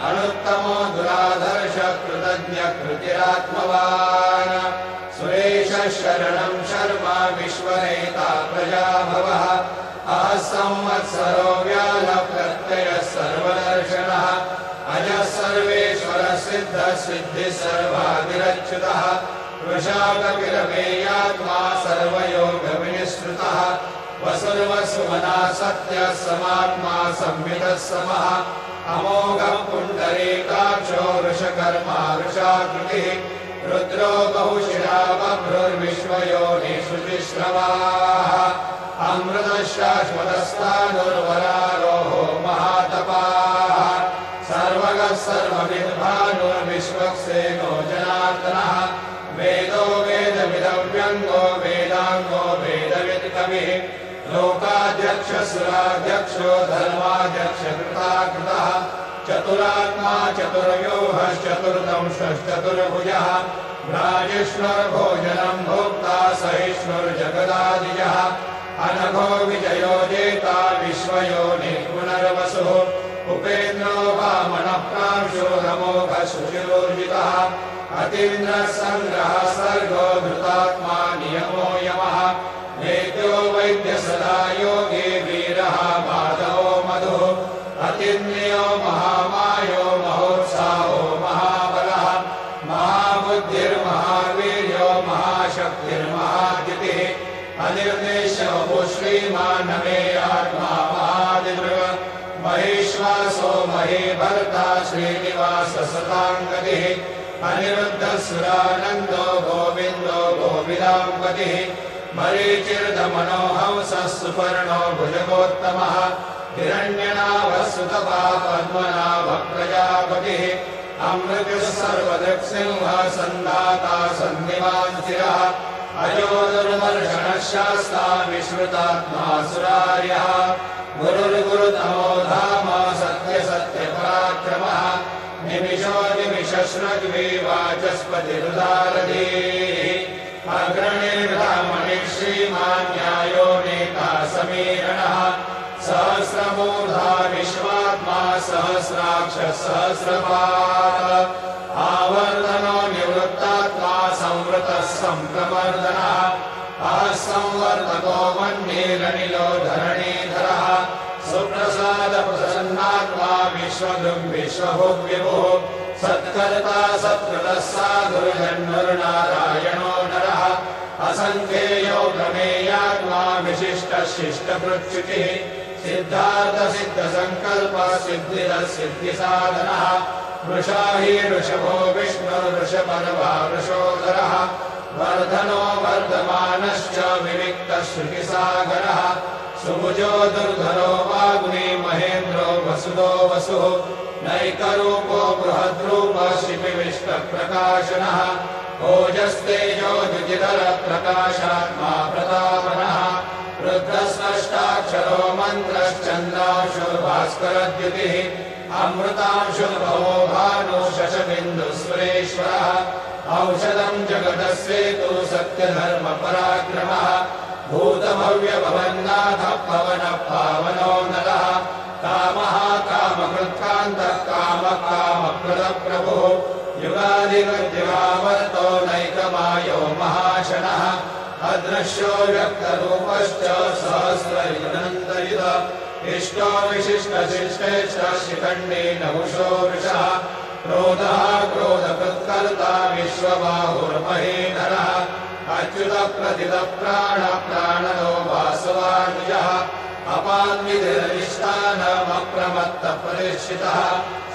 अनुत्तमो दुराधर्ष कृतज्ञ कृतिरात्मवान् सुरेशः शरणं शर्मा विश्वनेता प्रजाभवः अहः संवत्सरो व्यालः प्रत्ययः सर्वदर्शनः अजः सर्वेश्वरः सिद्धः सिद्धिः सर्वादिरच्युतः वृषाकपिरमेयात्मा सर्वयोगविनिश्रुतः वसुर्वसुमना सत्यः समात्मा संवितः समः अमोघः पुण्डरीकाक्षो वृषकर्मा वृषाकृतिः रुद्रो बहुशिरा बभ्रुर्विश्वयोनिषु जिश्रवाः अमृतः शाश्वतस्तानुर्वरारोहो महातपाः सर्वगः सर्वविद्भानुर्विश्वक्सेनो जनार्दनः वेदो वेदविदव्यङ्गो वेदाङ्गो वेदवित्कविः लोकाध्यक्षसुराध्यक्षो धर्माध्यक्षकृताकृतः चतुरात्मा चतुर्व्यूहश्चतुर्दंशश्चतुर्भुजः भ्राजिष्णुर्भोजनं भोक्ता सहिष्णुर्जगदादिजः अनघो विजयो जेता विश्वयोनिः पुनर्वसुः उपेन्द्रो वामनः प्रांशो रमोघः शुचिरोर्जितः अतीन्द्रः सङ्ग्रहः सर्गो धृतात्मा नियमो यमः नेत्यो वैद्य सदा योगी वीरः माधवो मधुः अतिन्यो महामायो महोत्साहो महाबलः महाबुद्धिर्महावीर्यो महाशक्तिर्महाद्युतिः अनिर्देशो श्रीमानमेयात्मा महादिदृग महेश्वासो महीभर्ता श्रीनिवास सताङ्गतिः अनिरुद्धसुरानन्दो गोविन्दो गोविदाम्पतिः मरीचिर्दमनोहंसः सुपर्णो भुजगोत्तमः हिरण्यनाभसुतपा पद्मनाभः प्रजापतिः अमृतः सर्वदृक्सिंहः सन्धाता सन्निवान् स्थिरः अजो दुर्मर्शनः शास्ता विश्रुतात्मा सुरार्यः गुरुर्गुरुतमो धाम सत्यसत्यपराक्रमः निमिषो निमिषश्रग्वी वाचस्पतिरुदारधीः अग्रणिर्ब्राह्मणिः श्रीमान् न्यायो नेता समीरणः सहस्रमूर्धा विश्वात्मा सहस्राक्षः सहस्रपाद आवर्तनो निवृत्तात्मा संवृतः सम्प्रमर्दनः संवर्तको मन्येरनिलो धरणीधरः सुप्रसादप्रसन्नात्मा विश्वभुग्विश्वभुग्विभुः सत्कर्ता सत्कृतः साधुर्जन्मरुनारायणो नरः असङ्ख्येयो प्रमेयात्मा विशिष्टः शिष्टकृच्युतिः सिद्धार्थसिद्धसङ्कल्पः सिद्धिरः सिद्धिसाधनः वृषाहि वृषभो विष्णुर्वृषपर्वा वृषोदरः वर्धनो वर्धमानश्च विविक्तः श्रुतिसागरः सुभुजो दुर्धरो वाग्मी महेन्द्रो वसुदो वसुः नैकरूपो बृहद्रूपः शिपिविष्टप्रकाशनः ओजस्तेजो द्विजिधरप्रकाशात्मा प्रतापनः रुद्रस्पष्टाक्षरो मन्त्रश्चन्द्रांशुर्भास्करद्युतिः अमृतांशुर्भवो भानु शशबिन्दुस्वरेश्वरः औषधं जगदस्येतु सत्यधर्मपराक्रमः भूतभव्यभवन्नाथः पवनः पावनो नरः भूतादिगद्यवावर्तो नैकमायो महाशनः अदृश्यो व्यक्तरूपश्च सहस्रयुनन्तयुत इष्टो विशिष्टशिष्टेश्च शिखण्डी नहुषो वृषः क्रोधः क्रोधकृत्कर्ता विश्वबाहुर्महेधरः अच्युतप्रथितप्राणप्राणनो वासवानुजः अपान्विधिरधिष्ठानमप्रमत्तप्रतिष्ठितः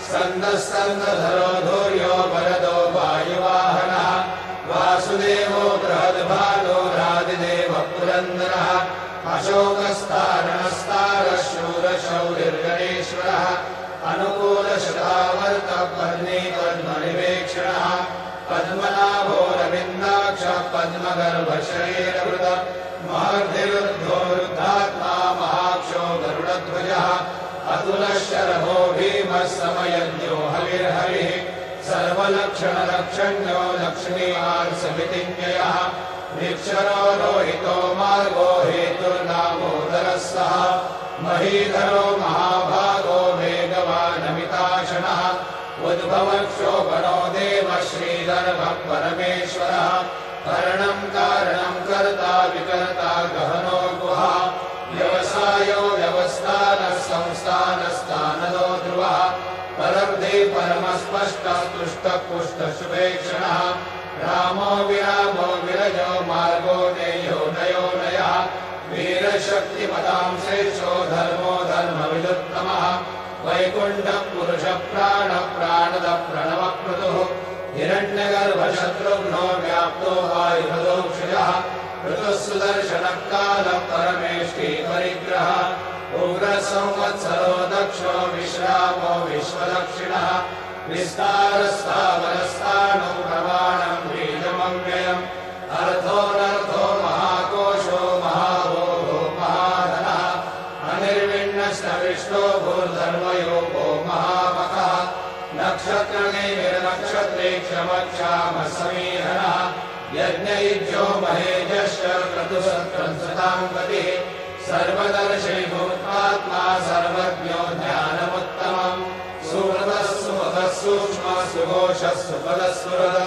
स्कन्दस्कन्दधरो धूर्यो वरदो वायुवाहनः वासुदेवो बृहद्भानुरादिदेव पुरन्दरः अशोकस्तारणस्तारशूरशौरिर्गणेश्वरः अनुकूलशतावर्तपद्मीपद्मनिवेक्षणः पद्मनाभोरविन्दाक्षः पद्मगर्भशरीरवृत महर्धिरुद्धोरुद्धात्मा महाक्षो गरुडध्वजः अतुलशरभो भीमः समयज्ञो हविर्हरिः सर्वलक्षणलक्षण्यो लक्ष्मीवान् समितिज्ञयः निक्षरो रोहितो मार्गो हेतुर्नामोदरः सः महीधरो महाभागो वेगवानमिताशनः उद्भवक्षोभणो देवः श्रीधर्मः परमेश्वरः करणं कारणं कर्ता विकर्ता गहनो गुहा व्यवसायो व्यवस्थानः संस्थानस्थानदो ध्रुवः परब्धे परमस्पष्टस्तुष्टपुष्टशुभेक्षणः रामो विरामो विरजो मार्गो नेयो नयो नयः वीरशक्तिमतां श्रेष्ठो धर्मो धर्मविदुत्तमः वैकुण्ठः पुरुषः प्राणः प्राणदः प्रणवक्रतुः हिरण्यगर्भशत्रुघ्नो व्याप्तो वायुभदोक्षजः ऋतुः सुदर्शनः कालः परमेष्टि परिग्रहः उग्रसंवत्सरो दक्षो विश्रामो विश्वदक्षिणः विस्तारस्थावरस्थाणो प्रमाणं बीजमव्ययम् अर्थोऽनर्थो महाकोशो महाभोगो महाधनः अनिर्विण्णस्तविष्टो भूर्धर्मयोगो महामखः नक्षत्रनिर्नक्षत्रे क्षमक्षामः समीहनः यज्ञयुज्यो महेजश्च क्रतुसत्त्वंसतां गतिः सर्वदर्शी भूतात्मा सर्वज्ञो ज्ञानमुत्तमम् सुहृदः सुमुखः सूक्ष्मः सुघोषः सुपदस्फुरद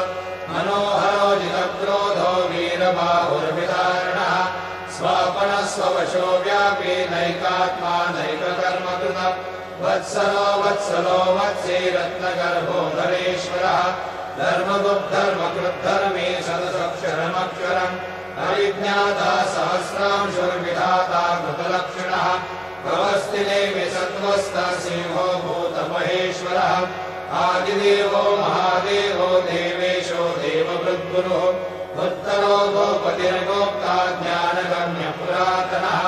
मनोहरो जितक्रोधो वीरबाहुर्विदारणः स्वापनः स्ववशो व्यापी नैकात्मा नैककर्मकृत वत्सलो वत्सलो वत्से रत्नगर्भो धरेश्वरः धर्मगुप्धर्मकृद्धर्मे सदसक्षरमक्षरम् अविज्ञाता सहस्रांशुर्विधाता कृतलक्षणः भवस्तिनेमि सत्त्वस्थः सिंहो भूतमहेश्वरः आदिदेवो महादेवो देवेशो देववृद्गुरुः उत्तरो गोपतिर्गोप्ता ज्ञानगम्यपुरातनः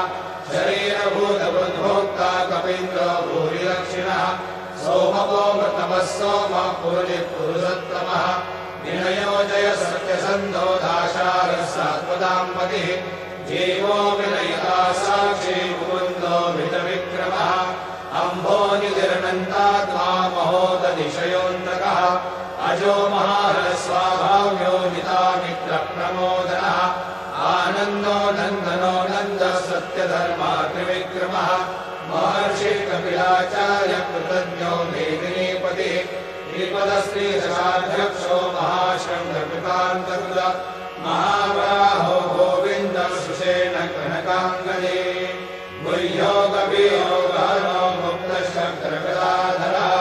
शरीरभूतवृद्भोक्ता कपीन्द्रो भूरिदक्षिणः सोमवो मृतमः सोमः पुरुषोत्तमः विनयोजय सत्यसन्धो दाशारः सात्वताम्पतिः जीवो विनयता साक्षी मुकुन्दो मितविक्रमः अम्भोनिधिरनन्तात्मा महोदधिशयोऽन्तकः अजो महारस्वाभाव्यो नितामित्रप्रमोदनः आनन्दो नन्दनो नन्दः सत्यधर्मा त्रिविक्रमः महर्षि कपिलाचार्य कृतज्ञो मेदिनीपतिः श्रीपदश्रीदशाध्यक्षो महाशृङ्गकृतान्तकृत महावराहो गोविन्द सुषेण कनकाङ्गदे गुह्यो कवियो गहनो गुप्तशक्रगदाधरः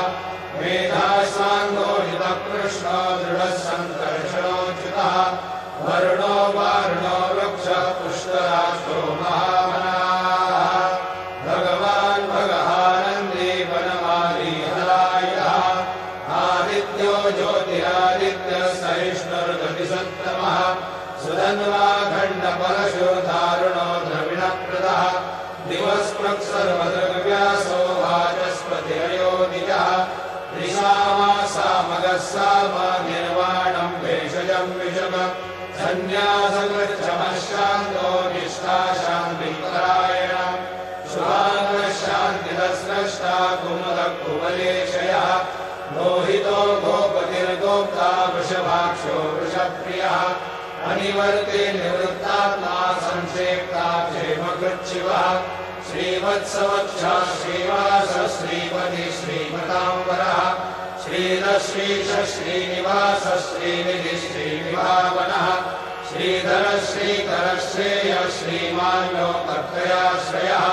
मेधास्वाङ्गो हितकृष्णो दृढः सङ्कर्षणोच्युतः वरुणो वारुणो वृक्षः पुष्कराष्ट्रो महामनाः भगवान् भगहानन्दी वनमाली हलायः आदित्यो ज्योतिरादित्यः सहिष्णुर्गतिसत्तमः सुधन्वाखण्डपरशो दारुणो द्रविणप्रदः दिवस्पृक्सर्वदृग्व्यासो वाचस्पतिरयो निजः त्रिसामासामगः साम निर्वाणं भेषजं विषम सन्न्यासकृच्छमः शान्तो निष्ठा शान्तिपरायण शुभाङ्गः शान्तिदस्रष्टा कुमुदः कुवलेशयः मोहितो गोपतिर्गोप्ता वृषभाक्षो वृषप्रियः अनिवर्ते निवृत्तात्मा संक्षेप्ता क्षेमकृच्छिवः श्रीवत्सवक्षः श्रीवास श्रीपति श्रीमताम्बरः श्रीधश्रीश श्रीनिवास श्रीनिधि श्रीविभावनः श्रीधर श्रीकर श्रेय श्रीमान् लोकत्रयाश्रयः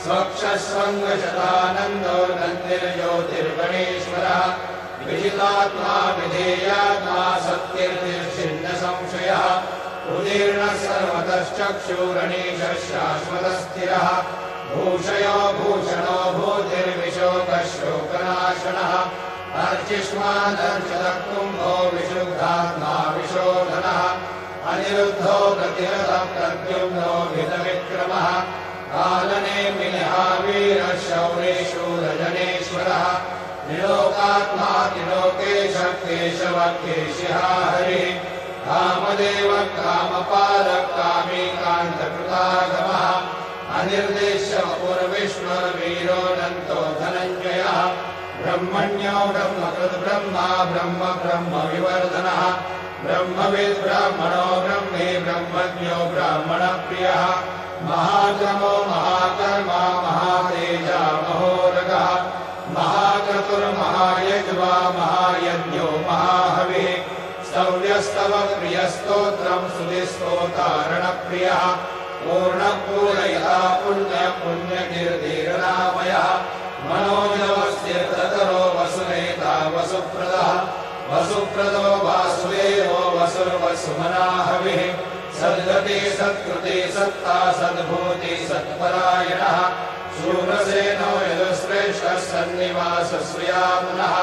स्वक्षस्वङ्गशतानन्दो नन्दिर्ज्योतिर्गणेश्वरः विजितात्मा विधेयात्मा सत्कीर्तिर्छिन्न संशयः उदीर्णः सर्वतश्चक्षुरणीशः शाश्वतस्थिरः भूषयो भूषणो भूतिर्विशोकशोकनाशनः अर्चिष्मादर्शतः कुम्भो विशुद्धात्मा विशोधनः अनिरुद्धो प्रतिहतः प्रद्युम्नो हितविक्रमः कालनेमिनः वीरः शौरेशूरजनेश्वरः त्रिलोकात्मा त्रिलोकेशः केशवः केशिः हरिः कामदेव कामपालः कामीकान्तकृतागमः अनिर्देश्य पूर्विष्णुर्वीरोऽनन्तो धनञ्जयः ब्रह्मण्यो ब्रह्मकृत् ब्रह्मा ब्रह्म ब्रह्म विवर्धनः ब्रह्मविद् ब्राह्मणो ब्रह्मे ब्रह्मज्ञो ब्राह्मणप्रियः महाक्रमो महाकर्मा महातेजा महोरगः महाक्रतुर्महायज्वा महायज्ञो महाहविः स्तव्यस्तव प्रियस्तोत्रम् सुधिस्तोतारणप्रियः पूर्णपूरयः पुण्यपुण्यकीर्तिरनामयः मनोजवस्तीर्थकरो वसुनेता वसुप्रदः वसुप्रदो वासुदेवो वसुर्वसुमनाहविः सद्गति सत्कृति सत्ता सद्भूति सत्परायणः शूरसेनो यदुश्रेष्ठः सन्निवासश्रियामुनः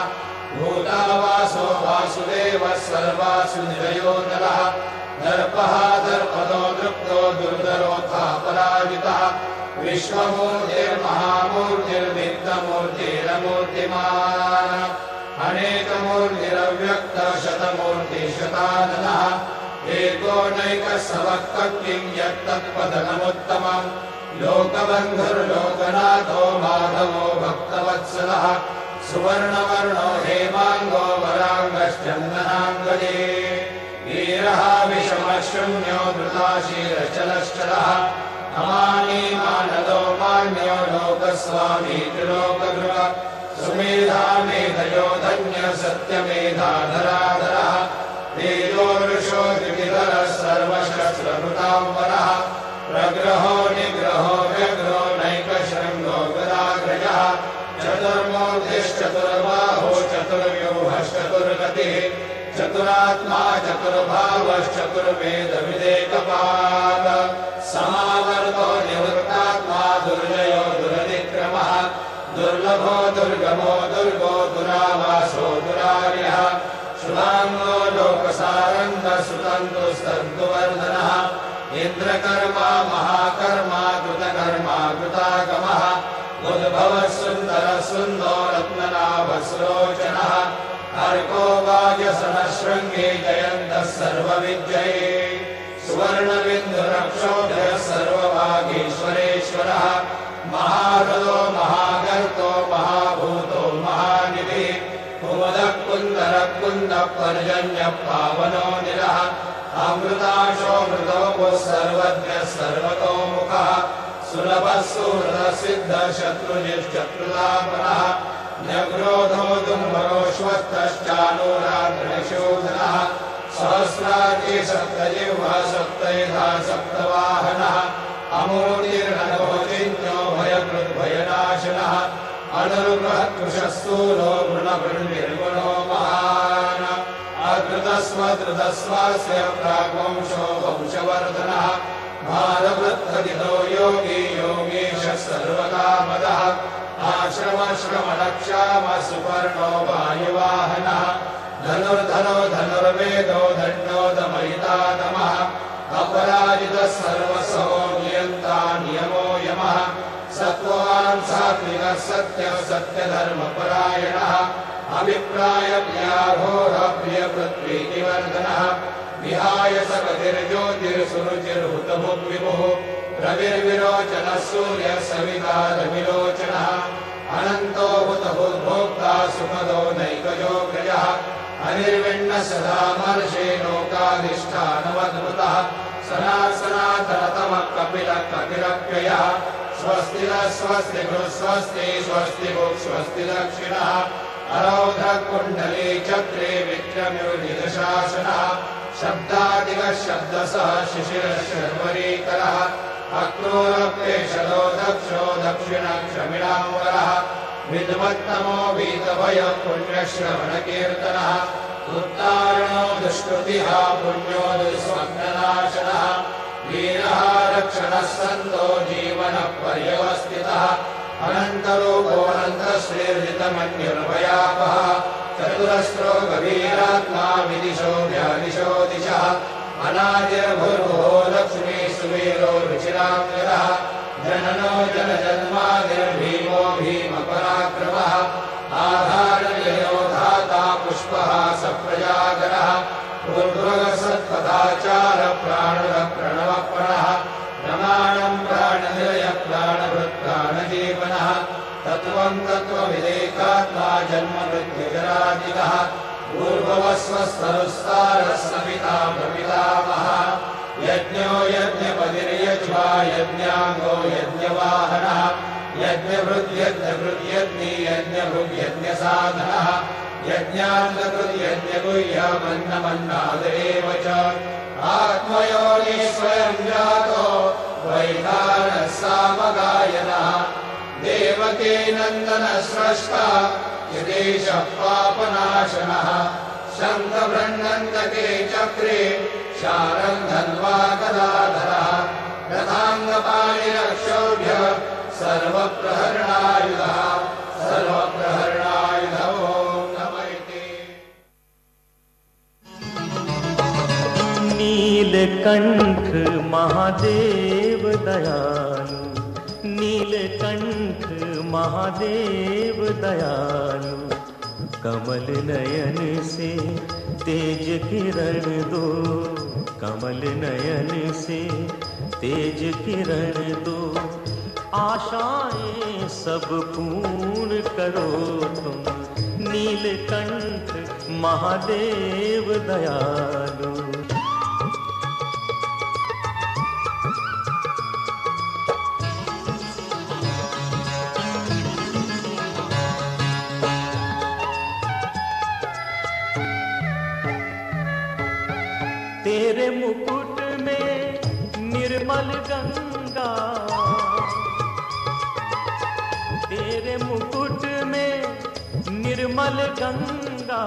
भूतावासो वासुदेवः सर्वासुनिरयोदरः दर्पः दर्पदो दृप्तो दुर्धरोऽथापराजितः विश्वमूर्तिर्महामूर्तिर्नित्यमूर्तिरमूर्तिमान् अनेकमूर्तिरव्यक्तः शतमूर्तिशताननः एकोनैकः सवक्तकिं यत्तत्पदनमुत्तमम् लोकबन्धुर्लोकनाथो माधवो भक्तवत्सलः सुवर्णवर्णो हेमाङ्गो वराङ्गश्चन्दनाङ्गजे वीरः विषमः शून्यो धृताशीरश्चलश्चलः अमानी मानदो मान्यो लोकस्वामी त्रिलोकगृह सुमेधा मेधयो धन्य सत्यमेधाधराधरः तेजोरुषो द्विविधरः सर्वशस्त्रभृताम्बरः प्रग्रहो निग्रहो व्यग्रो नैकशृङ्गो गदाग्रजः चतुर्मूर्तिश्चतुर्बाहो चतुर्व्यूहश्चतुर्गतिः चतुरात्मा चतुर्भावश्चतुर्वेदविदेकपाद समावर्तो निवृत्तात्मा दुर्जयो दुरतिक्रमः दुर्लभो दुर्गमो दुर्गो दुरावासो दुरार्यः शुभाङ्गो लोकसारङ्गः सुतन्तुस्तन्तुवर्धनः इन्द्रकर्मा महाकर्मा कृतकर्मा कृतागमः उद्भवः सुन्दरः सुन्दो रत्ननाभस्लोचनः अर्को वाजसनः शृङ्गे जयन्तः सर्वविद्यये सुवर्णबिन्दुरक्षोभ्यः सर्वभागीश्वरेश्वरः महाहृदो महागर्तो महाभूतो महानिधिः कुमुदः कुन्दरः कुन्दः पर्जन्यः पावनो निरः अमृताशोऽमृतोः सर्वज्ञः सर्वतोमुखः सुलभः सुहृदः सिद्धः शत्रुजिश्चत्रुतापनः न्यग्रोधो दुम्बरोश्वस्तश्चानूराग्निशोधनः सहस्रार्ची सप्तजिह्वः सप्तैधा सप्तवाहनः अमूर्तिर्नभो चिन्त्यो भयकृद्भयनाशनः अनुरुबृहत्कृशः स्थूलो गुणभृन्निर्गुणो महान् अकृतस्वधृतस्वास्य प्राग्वंशो वंशवर्धनः भारवृद्धदितो योगी योगीशः सर्वकामदः आश्रमश्रमणक्षामः सुपर्णो वायुवाहनः धनुर्धरो धनुर्वेदो दण्डोदमयितातमः अपराजितः सर्वसो नियन्ता नियमो यमः सत्त्ववान् सात्विकः सत्यः सत्यधर्मपरायणः अभिप्रायप्रियाघोरः प्रियपृथ्वीतिवर्धनः विहाय सकतिर्ज्योतिर्सुरुचिर्हुतभुग्विभुः रविर्विरोचनः सूर्यः सविता रविलोचनः अनन्तो हुतभुग्भोक्ता सुखदो नैकजोग्रजः अनिर्विण्णः सदा मर्षे लोकाधिष्ठानमद्भुतः सनातनतमः कपिलः कपिलप्ययः स्वस्ति नः स्वस्ति भृः स्वस्ति स्वस्ति भुक् स्वस्ति दक्षिणः अरौधकुण्डली चक्रे विक्रम्योनिदशासनः शब्दादिगः शब्दसः शिशिरशर्वरीकरः अक्रूरप्रेषदो दक्षो दक्षिणक्षमिणाम्बरः विद्वत्तमो वीतभयः पुण्यश्रवणकीर्तनः उत्तारणो दुष्कृतिः पुण्यो दुःस्वप्ननाशनः वीरः रक्षणः सन्तो जीवनः पर्यवस्थितः अनन्तरूपोऽनन्तश्रीर्जितमन्युर्भयापः चतुरस्रो गभीरात्मा विदिशो व्यादिशो दिशः अनादिर्भुर्भुवो लक्ष्मी सुवीरो रुचिराङ्गरः जननो जनजन्मादिर्भीमो भीमपराक्रमः आधारनिलयो धाता पुष्पः सप्रजागरः पूर्वसत्पदाचार प्राणः प्रणवप्रणः प्रमाणं प्राणनिलय प्राणभृत् प्राणजीवनः तत्त्वं तत्त्वविदेकात्मा जन्ममृत्युजरादिकः पूर्ववस्वस्तरुस्तारः सविता प्रपितामहः यज्ञो यज्ञपतिर्यज्वा यज्ञाङ्गो यज्ञवाहनः यज्ञभृद्यज्ञभृद्यज्ञी यज्ञभृग्यज्ञसाधनः यज्ञाङ्गकृद्यज्ञगुह्यमन्नमन्नाद एव च आत्मयोनि स्वयं जातो वैधानः सामगायनः देवकी नन्दनः स्रष्टा यदेशः पापनाशनः शङ्खबृह्नन्दके चक्रे शारं धन्वा गदाधरः रथाङ्गपाणिरक्षोभ्य सर्वप्रहरणायुधः सर्वप्रहरणायुधो नमैते। नीलकंठ महादेव दयालु नीलकंठ महादेव दयालु कमल नयन से तेज किरण दो कमल नयन से तेज किरण दो आशाएं सब पूर्ण करो तुम नीलकंठ महादेव दयालु। तेरे मुकुट में निर्मल गंगा तेरे मुकुट में निर्मल गंगा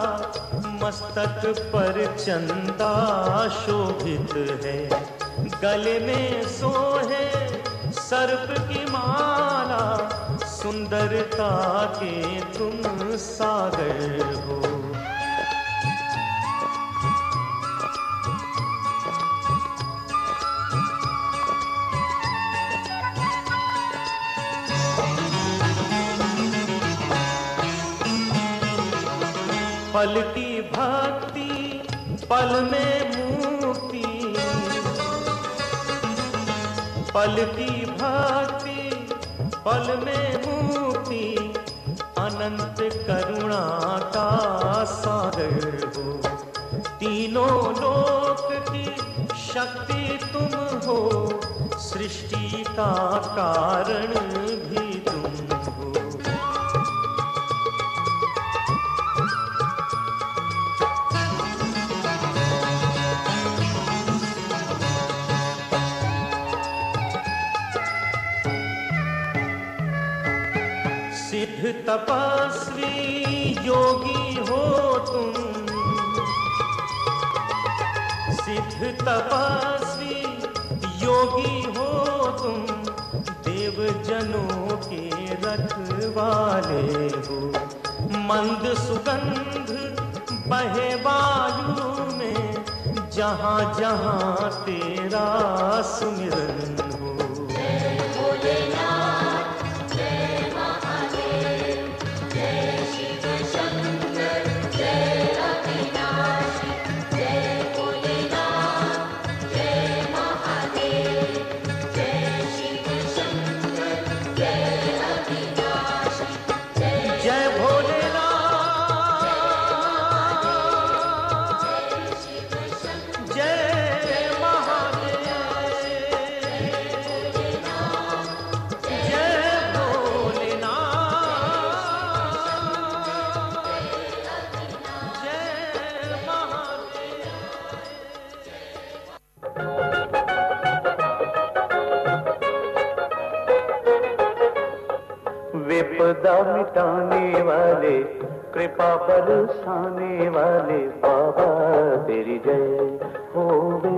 मस्तक पर चंदा शोभित है गले में सोहे सर्प की माला सुंदरता के तुम सागर हो। पल की भक्ति पल में मुक्ति पल की भक्ति पल में मुक्ति अनंत करुणा का सागर हो। तीनों लोक की शक्ति तुम हो सृष्टि का कारण भी तुम हो। सिद्ध तपस्वी योगी हो तुम सिद्ध तपस्वी योगी हो तुम देव जनों के रखवाले हो। मंद सुगंध बहे वायु में जहाँ जहाँ तेरा सुमिरन हो। जय महादेव विपदा मिटाने वाले, कृपा बरसाने वाले, बाबा तेरी जय होवे,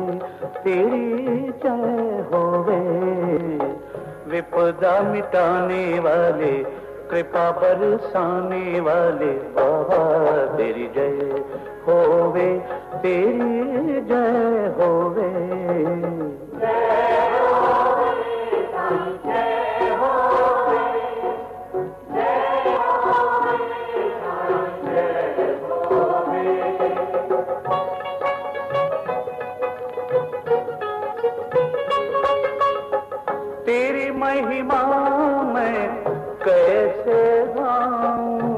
तेरी जय होवे। विपदा मिटाने वाले, कृपा बरसाने वाले, बाबा तेरी जय होवे, तेरी जय होवे। तेरी महिमा मैं कैसे गाऊं,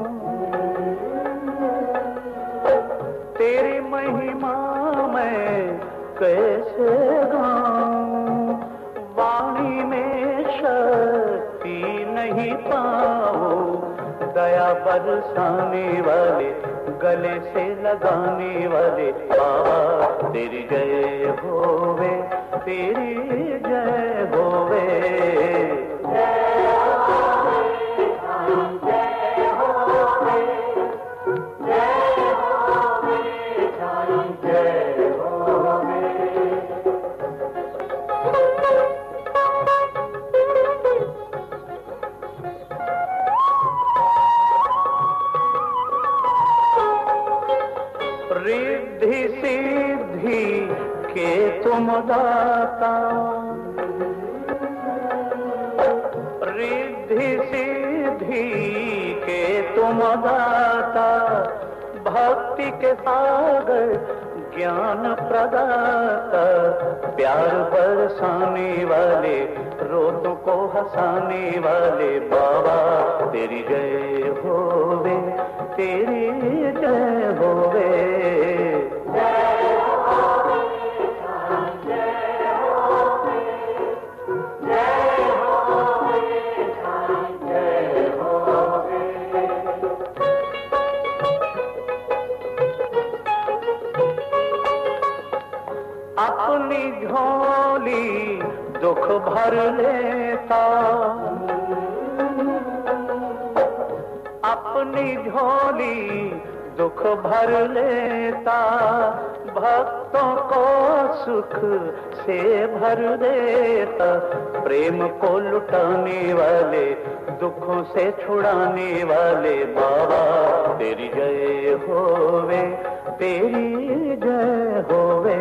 तेरी महिमा मैं कैसे गाऊं, वाणी में शक्ति नहीं पाऊं। दया बरसाने वाले, गले से लगाने वाले, बाबा तेरी जय होवे, तेरी जय होवे। रिद्धि सिद्धि के तुम दाता, रिद्धि सिद्धि के तुम दाता, भक्ति के सागर ज्ञान प्रदाता, प्यार बरसाने वाले, रोतों को हंसाने वाले, बाबा तेरी जय होवे, तेरी जय होवे। अपनी झोली दुख भर लेता, अपनी झोली दुख भर लेता, भक्तों को सुख से भर देता, प्रेम को लुटाने वाले, दुखों से छुड़ाने वाले, बाबा तेरी जय होवे, तेरी जय होवे।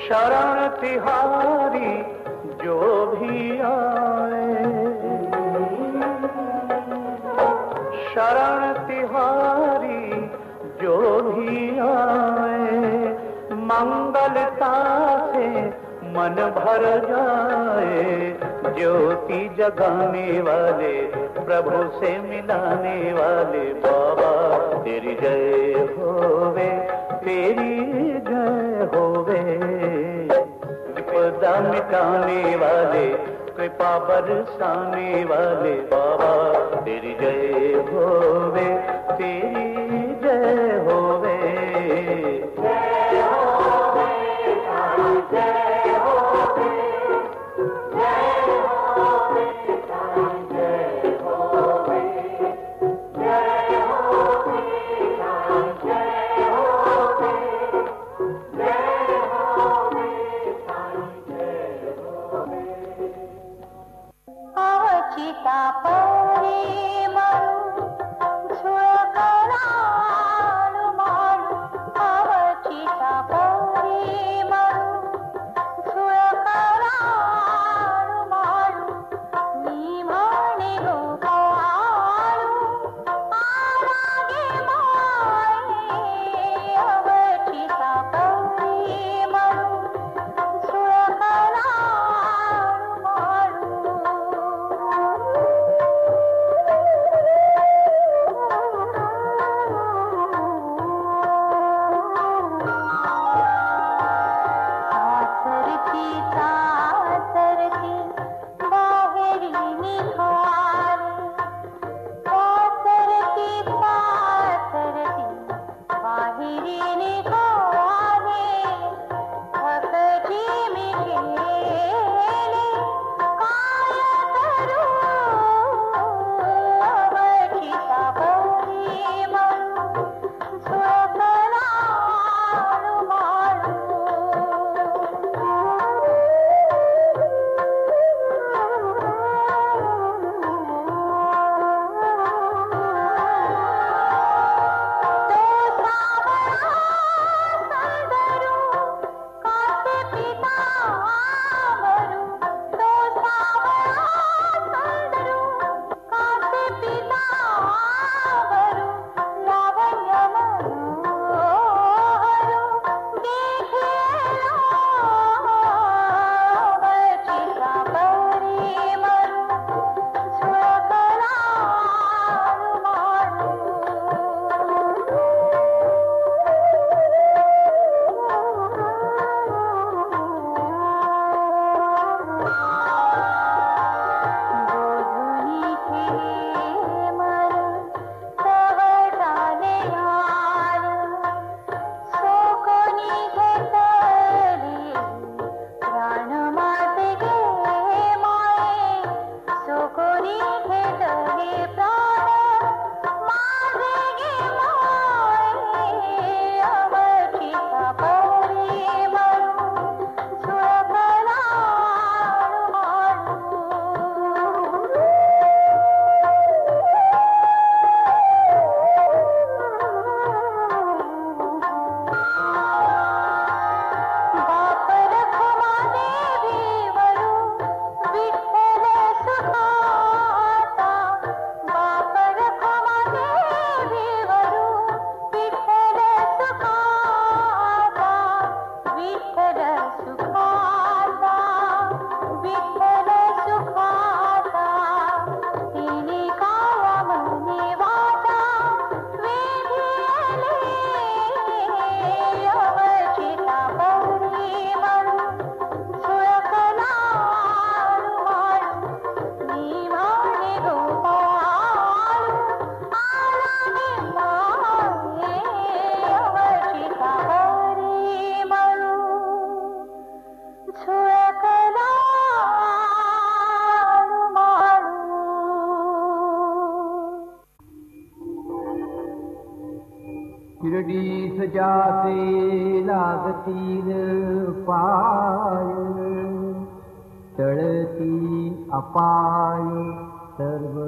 शरण तिहारी जो भी आए, शरण तिहारी जो भी आए, मंगलता से मन भर जाए, ज्योति जगाने वाले, प्रभु से मिलाने वाले, बाबा तेरी जय होवे, तेरी जय होवे। विपदा मिटाने वाले, कृपा बरसाने वाले, बाबा तेरी जय होवे, तेरी जय होवे। जय होवे, जय होवे, जय होवे, जय होवे, जय होवे, जय होवे, जय होवे, जय होवे। अवचिता परे मन झुळकणाळू, शिरडीस जासे लागतील पाय टळती अपाय सर्व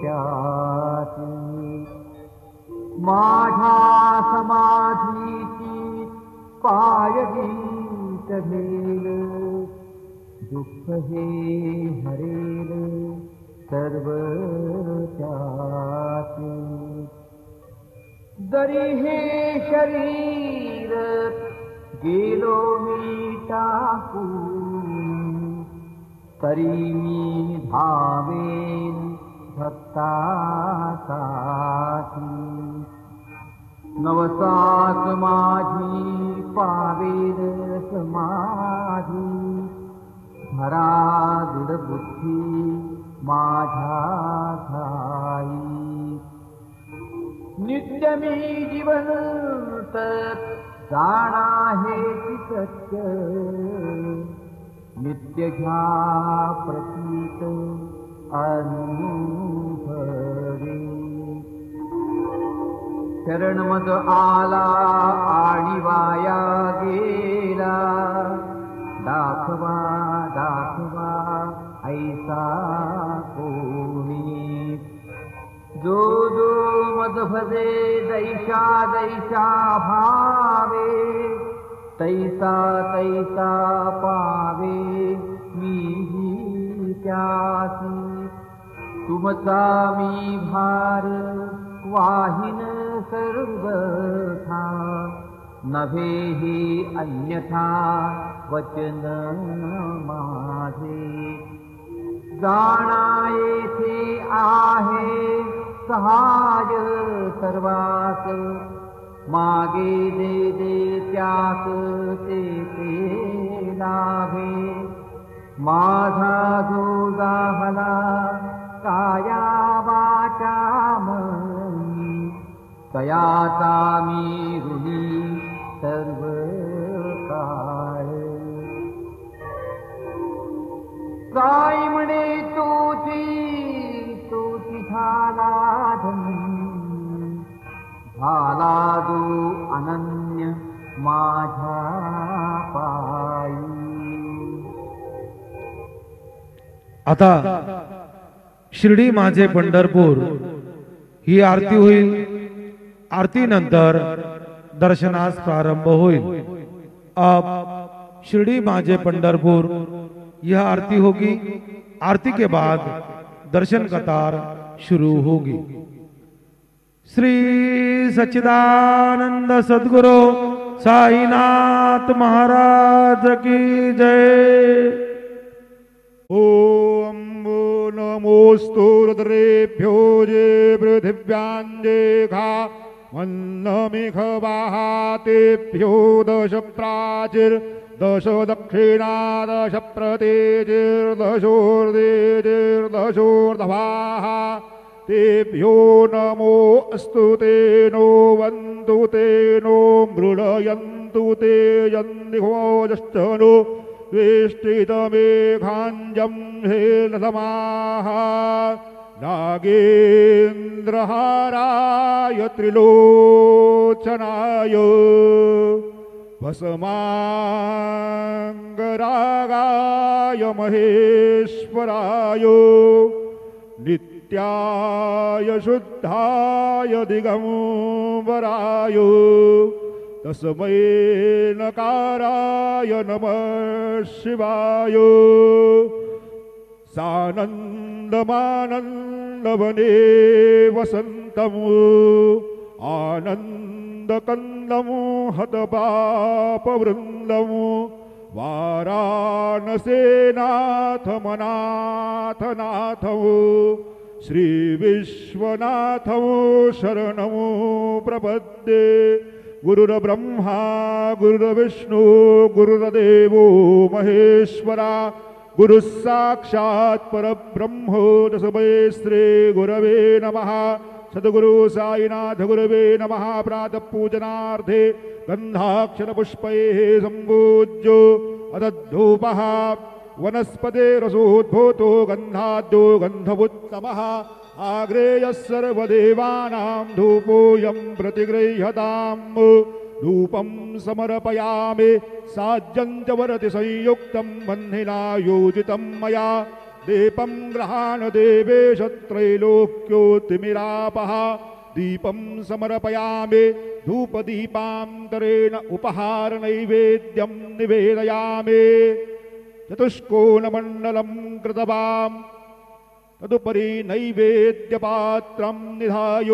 त्यासी माझ्या समाधीची पायगी चढेल दुःख हे हरेल सर्व त्यासी जरी हे शरीर गेलो मी टाकून तरी मी धावेन भक्तासाठी नवसात माझी पावेल समाधी धरा दृढबुद्धी माझ्या घाई नित्य मी जीवंत जाणा हे सत्य नित्य घ्या प्रतीत अनुभवे शरण मग आला आणि वाया गेला दाखवा दाखवा ऐसा कोणी जो जो मद भजे दैशा दैशा भावे तैसा तैसा पावे मीही त्यासी तुमचा मी भार वाहिन सर्वथा नभे ही अन्यथा वचन माझे जाणा येथे आहे सहाय सर्वात मागे दे दे त्यास ते लाभे माझा जो जाहला काया वाचा मनी तयाचा मी ऋणी सर्व काळ. काय म्हणे तोची झाला धनी, झाला जो अनन्य माझ्या पायी. आता शिर्डी माझे पंढरपूर ही आरती होईल. आरती नंतर दर्शनास प्रारंभ होईल. अब शिर्डी माझे पंढरपुर यह आरती होगी. आरती के बाद दर्शन कतार शुरू होगी. श्री सच्चिदानंद सद्गुरु साईनाथ महाराज की जय. ओम नमोस्तु रुद्रेभ्यो जे पृथिव्याञ्जेघा मन्नमिघवाहातेभ्यो दश प्राचीर दश दक्षिणा दश प्रतीचिर्दशोर्देचिर्दशोर्धवाः तेभ्यो नमो अस्तु ते नो वन्तु ते नो मृळयन्तु ते यन्दिघोजश्च नो वेष्टितमेघाञ्जं हेलसमाः. नागेन्द्रहाराय त्रिलोचनाय भस्माङ्गरागाय महेश्वराय नित्याय शुद्धाय दिगम्बराय तस्मै नकाराय नमः शिवाय. सानन्दमानन्दवने वसन्तम् आनन्दकन्दं हतपापवृन्दं वाराणसीनाथमनाथनाथं श्रीविश्वनाथं शरणं प्रपद्ये. गुरुर्ब्रह्मा गुरुर्विष्णु गुरुर्देवो महेश्वरा गुरुः साक्षात् परब्रह्म तस्मै श्री गुरवे नमः. सद्गुरु साईनाथ गुरवे नमः. प्रातः पूजनार्थे गन्धाक्षरपुष्पैः सम्पूज्यो अदद्धूपः वनस्पतेरसोद्भूतो गन्धाद्यो गन्धवुत्तमः. आग्रेयः सर्वदेवानां धूपोऽयं प्रतिगृह्यताम्. धूपं समर्पयामि साज्यं च वरति संयुक्तं बन्धिना योजितं मया. दीपं गृहाण देवेश त्रैलोक्योतिमिरापः. दीपं समर्पयामि धूपदीपान्तरेण उपहारनैवेद्यं निवेदयामि. चतुष्कोणमण्डलं कृतवाम् तदुपरि नैवेद्यपात्रं निधाय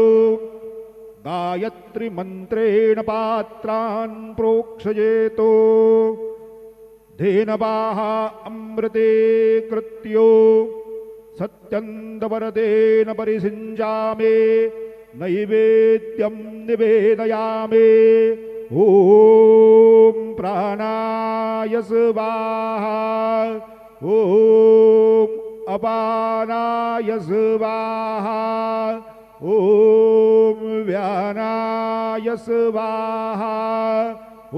गायत्रीमन्त्रेण पात्रान् प्रोक्षयेतो. धेनवाः अमृते कृत्यो सत्यन्तवरदेन परिसिञ्चामि नैवेद्यं निवेदयामि. ॐ प्राणाय स्वाहा. ॐ अपानाय स्वाहा. ॐ व्यानाय स्वाहा. ॐ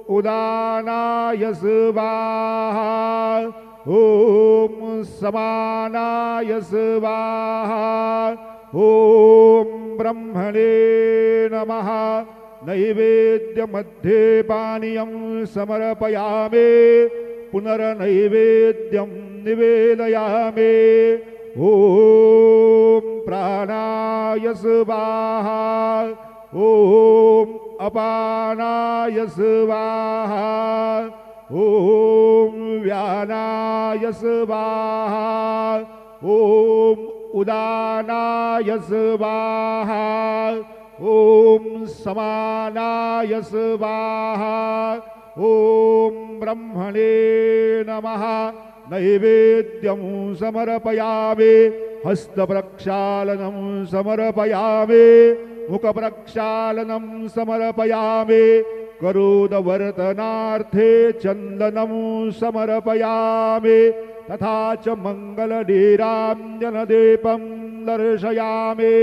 उदानाय स्वाहा. ॐ समानाय स्वाहा. ॐ ब्रह्मणे नमः. नैवेद्यमध्ये पानीयं समर्पयामि. पुनर्नैवेद्यं निवेदयामि. ॐ प्राणाय स्वाहा. ॐ अपानाय स्वाहा. ॐ व्यानाय स्वाहा. ॐ उदानाय स्वाहा. ॐ समानाय स्वाहा. ॐ ब्रह्मणे नमः. नैवेद्यं समर्पयामि. हस्तप्रक्षालनं समर्पयामि. मुखप्रक्षालनं समर्पयामि. करोदवर्तनार्थे चन्दनं समर्पयामि. तथा च मङ्गलनीराञ्जनदीपं दर्शयामि.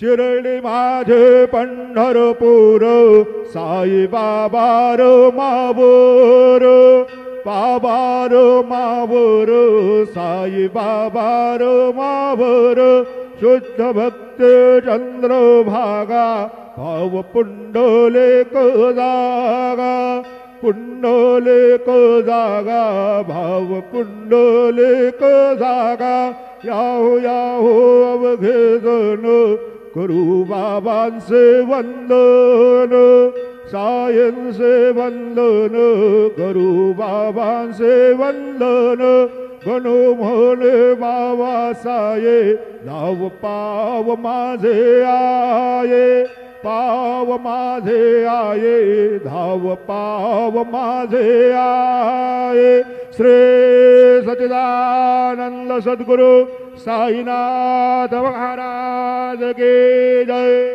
शिर्डी माझे पंढरपूर साई बाबा र मावर बाबा र मावर साई बाबा र मावर शुद्ध भक्त चंद्रभागा भाव पुंडलिक जागा पुंडलिक जागा भाव पुंडलिक जागा याहो याहो अवघे जण करू बाबांचे वंदन सायंचे वंदन करू बाबांचे वंदन गणो म्हणे बाबा साये नाव पाव माझे आये पाव माझे आये धाव पाव माझे आये श्री सच्चिदानंद सद्गुरु साईनाथ महाराज की जय।